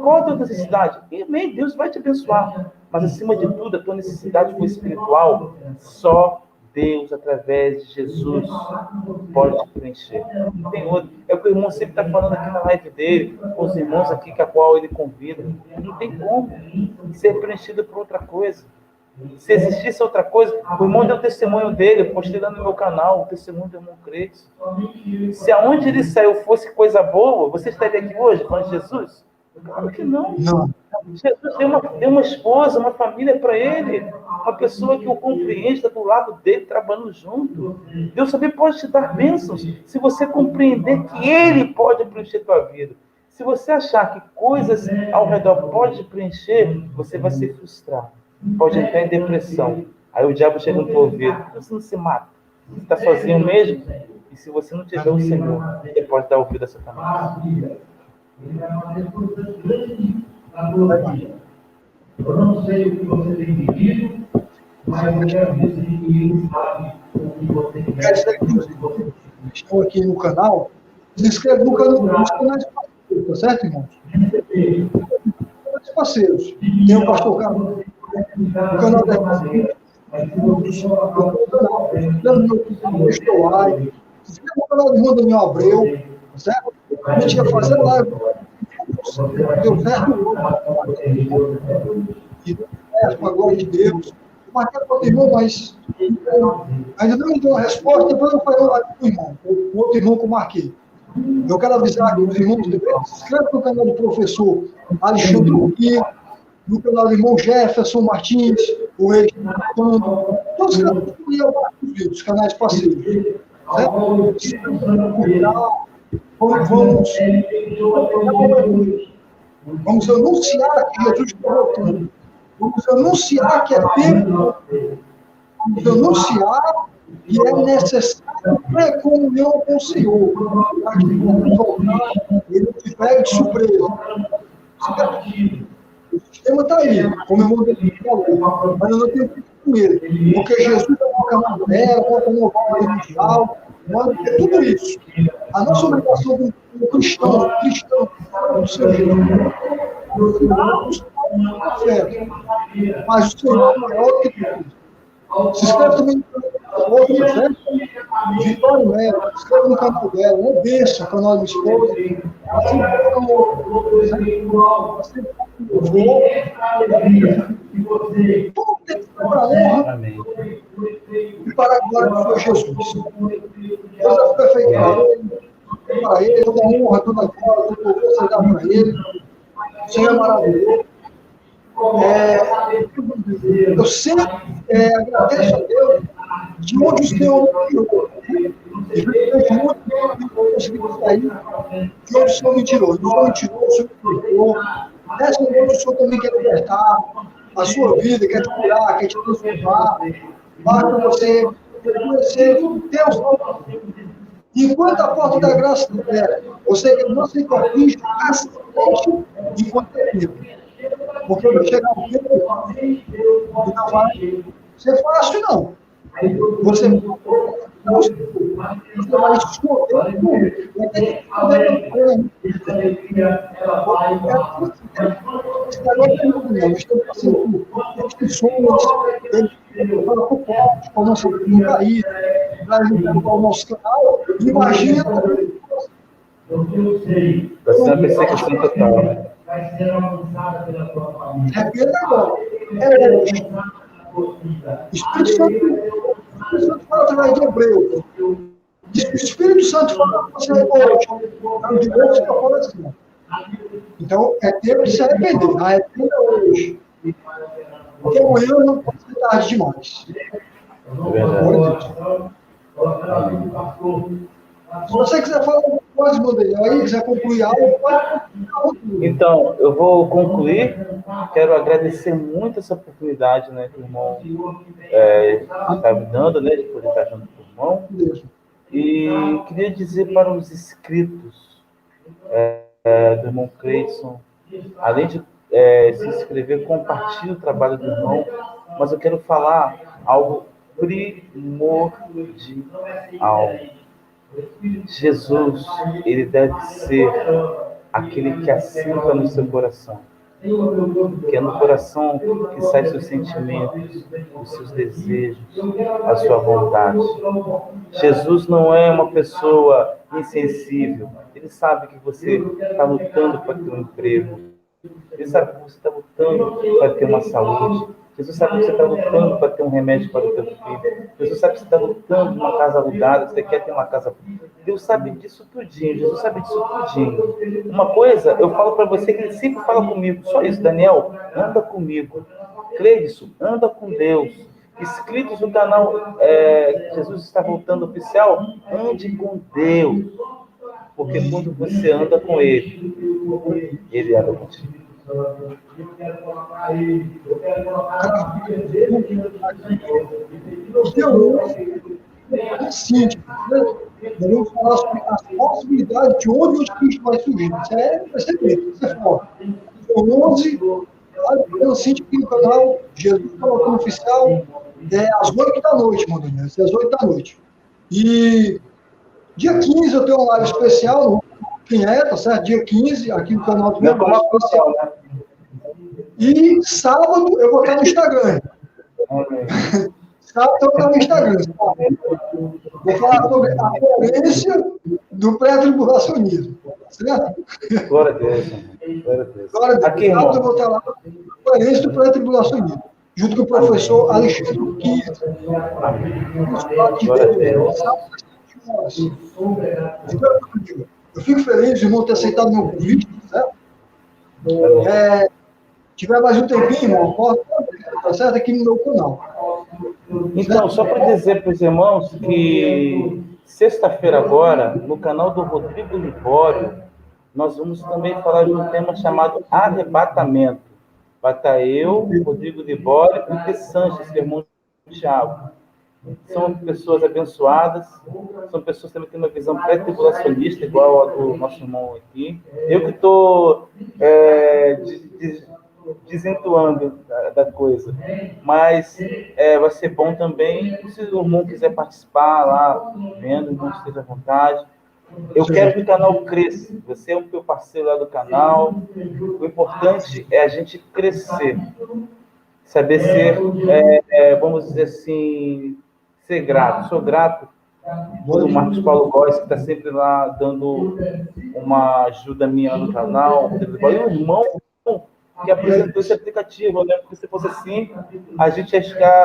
Qual a tua necessidade? E bem, Deus vai te abençoar. Mas, acima de tudo, a tua necessidade foi espiritual. Só Deus, através de Jesus, pode te preencher. Não tem outro. É o que o irmão sempre está falando aqui na live dele, com os irmãos aqui, com a qual ele convida. Não tem como ser preenchido por outra coisa. Se existisse outra coisa, o irmão deu o testemunho dele, eu postei lá no meu canal, o testemunho do irmão Cleiton. Se aonde ele saiu fosse coisa boa, você estaria aqui hoje falando de Jesus? Claro que não. Jesus deu uma esposa, uma família para ele, uma pessoa que o compreende, está do lado dele, trabalhando junto. Deus também pode te dar bênçãos, se você compreender que Ele pode preencher a tua vida. Se você achar que coisas ao redor podem te preencher, você vai se frustrar. Pode entrar em depressão. Aí o diabo chega no teu ouvido. Você não se mata. Você está sozinho mesmo? E se você não tiver o Senhor, Ele pode dar ouvido a Satanás. Eu não sei o que você tem pedido, mas eu quero dizer que Ele sabe o que você quer. Estou aqui no canal. Se inscreve no canal dos canais parceiros, tá certo, irmãos? Canais parceiros. Tem o pastor Carlos, o canal da Irmã, estou lá. Se inscreve no canal do irmão Daniel Abreu, tá certo? A gente ia fazer live. Deu certo. E deu certo com a glória de Deus. Marquei para o irmão, mas ainda não me deu a resposta. Depois eu falei lá com o irmão, o outro irmão que eu marquei. Eu quero avisar que os irmãos se inscreve no canal do professor Alexandre Rio, no canal do irmão Jefferson Martins, o Reginaldo, todos os canais parceiros. Vamos anunciar que Jesus está voltando. Vamos anunciar que é tempo. Vamos anunciar que é necessário ter comunhão com o Senhor. Para que quando voltar, Ele te pegue de surpresa. O sistema está aí, como o irmão dele falou, mas eu não tenho que com ele. Porque Jesus coloca uma mulher, coloca uma obra religial, é tudo isso. A nossa obrigação do cristão, do seu jeito, mas o Senhor é maior que tudo. Se inscreve também no outro, certo? Vitória Melo, se inscreve no canal dela, uma bênção, o canal da minha esposa. Assim tudo tem que ser para a honra e para a glória do Senhor Jesus. Deus é perfeito para Ele, toda honra, toda glória, todo louvor será para Ele. O Senhor é maravilhoso. Eu sempre agradeço a Deus de onde o Senhor me tirou. E vejo muito aí, de onde o Senhor me tirou. O Senhor me tirou, o Senhor me tirou. Nessa noite o Senhor também quer libertar a sua vida, quer te curar, quer te transformar. Para você conhecer Deus. Enquanto a porta da graça é aberta, você que não se corrige, aceite enquanto é tempo. Porque vai chegar um tempo que não vai ser fácil, não. Você vai esconder, vai ter que esconder. Esse negócio é muito bom. Estamos passando por restrições, para o povo, para não ser cair, para o nosso canal. Imagina. Vai ser uma perseguição total, né? É pena agora. É hoje. Espírito Santo fala através de Hebreu. Diz que o Espírito Santo fala para você hoje. Não de Deus que fala assim. Então, é tempo de se arrepender. Arrependa hoje. Porque amanhã não pode ser tarde demais. É verdade. Se você quiser falar alguma coisa, meu Deus, aí quiser concluir algo, pode concluir. Então, eu vou concluir. Quero agradecer muito essa oportunidade, né, que o irmão está me dando, né, de poder estar junto com o irmão. E queria dizer para os inscritos do irmão Cleidson, além de se inscrever, compartilhe o trabalho do irmão, mas eu quero falar algo primordial. Jesus, ele deve ser aquele que assenta no seu coração, que é no coração que saem seus sentimentos, os seus desejos, a sua vontade. Jesus não é uma pessoa insensível. Ele sabe que você está lutando para ter um emprego. Ele sabe que você está lutando para ter uma saúde. Jesus sabe que você está lutando para ter um remédio para o teu filho. Jesus sabe que você está lutando numa casa alugada, você quer ter uma casa. Deus sabe disso tudinho, Jesus sabe disso tudinho. Uma coisa, eu falo para você que ele sempre fala comigo, só isso, Daniel, anda comigo. Cleidson, anda com Deus. Inscritos no canal Jesus Está Voltando Oficial, ande com Deus. Porque quando você anda com Ele, Ele anda contigo. Sim, devemos falar sobre as possibilidades de onde o Cristo vai surgir. Vai ser bonito, vai ser forte. O 11, eu sinto que no canal Jesus Está Voltando Oficial às 8 da noite, mano. Às 8 da noite. E dia 15 eu tenho uma live especial no Pinheta, certo? Dia 15, aqui no canal do meu canal especial. Né? E sábado eu vou estar no Instagram. Sábado eu vou estar no Instagram. Vou falar sobre a coerência do pré-tribulacionismo. Certo? Glória a Deus. Glória a Deus. Agora, aqui, sábado eu vou estar lá com a coerência do pré-tribulacionismo. Junto com o professor Alexandre Kies. Glória a Deus. Eu fico feliz de irmão ter aceitado o meu convite, certo? Tiver mais um tempinho, irmão, pode estar certo aqui no meu canal. Então, só para dizer para os irmãos que sexta-feira agora, no canal do Rodrigo Libório, nós vamos também falar de um tema chamado arrebatamento. Vai estar eu, Rodrigo Libório e o P. Sanches, que é irmão de Thiago. São pessoas abençoadas, são pessoas que também têm uma visão pré-tribulacionista, igual a do nosso irmão aqui. Eu que estou desentoando da coisa. Mas vai ser bom também, se o irmão quiser participar lá, vendo, o irmão esteja à vontade. Eu quero que o canal cresça. Você é um meu parceiro lá do canal. O importante é a gente crescer. Saber ser, vamos dizer assim, ser grato. Sou grato do Marcos Paulo Góes, que está sempre lá dando uma ajuda minha no canal. E o irmão que apresentou esse aplicativo. Eu lembro que se fosse assim, a gente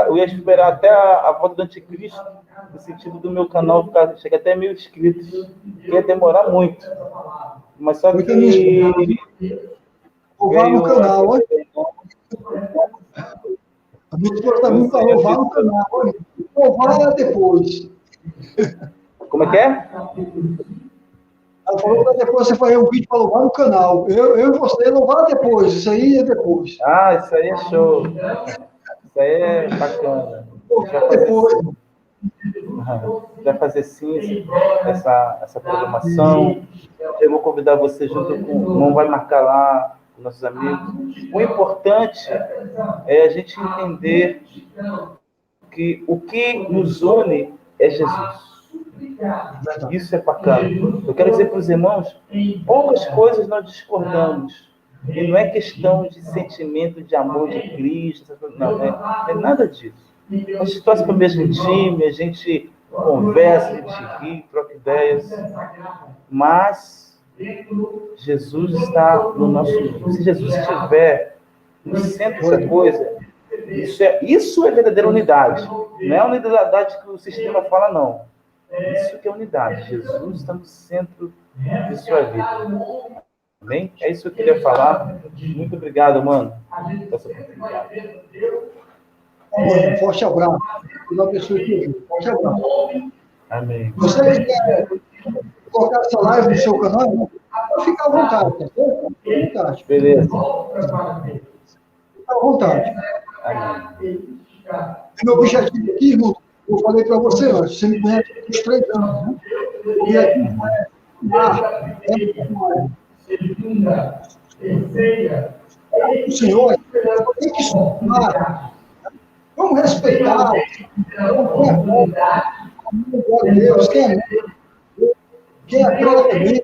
eu ia esperar até a volta do anticristo, no sentido do meu canal chegar até 1000 inscritos. Ia demorar muito. Mas só que... Vá no canal, olha. A minha esposa também falou, vá no canal, olha. louvar depois. Como é que é? Ela falou que depois você fazer um vídeo para louvar no canal. Eu e você louvar depois. Isso aí é depois. Ah, isso aí é show. Isso aí é bacana. Vai fazer sim essa programação. Eu vou convidar você junto com o irmão, vai marcar lá com nossos amigos. O importante é a gente entender que o que nos une é Jesus. Isso é bacana. Eu quero dizer para os irmãos, poucas coisas nós discordamos. E não é questão de sentimento de amor de Cristo, não é nada disso. A gente torce para o mesmo time, a gente conversa, a gente ri, troca ideias, mas Jesus está no nosso meio. Se Jesus estiver no centro da coisa, isso é verdadeira unidade. Não é a unidade que o sistema fala, não. Isso que é unidade. Jesus está no centro de sua vida. Amém? É isso que eu queria falar. Muito obrigado, mano, por essa oportunidade. Um forte abraço. Uma pessoa que ouviu. Forte abraço. Amém. Você quer colocar essa live no seu canal? Pode ficar à vontade, tá certo? Fica à vontade. Beleza. Fica à vontade. Amém. Meu objetivo aqui, irmão, eu falei para você antes, você me conhece há uns 3 anos, né? E aqui o senhor tem que estudar. Vamos respeitar. Deus, quem é prova também.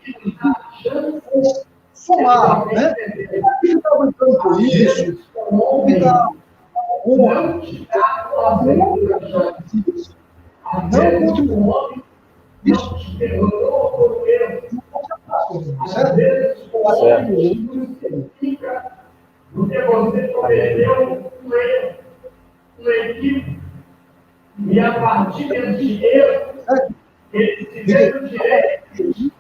Fumar, né? Não ficar brincando com isso, não ficar não contra isso. Certo? Porque você cometeu um equívoco. E a partir desse erro, ele tiver o direito de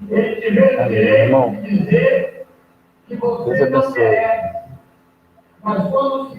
ele tiver o direito de dizer que você não merece. Mas quando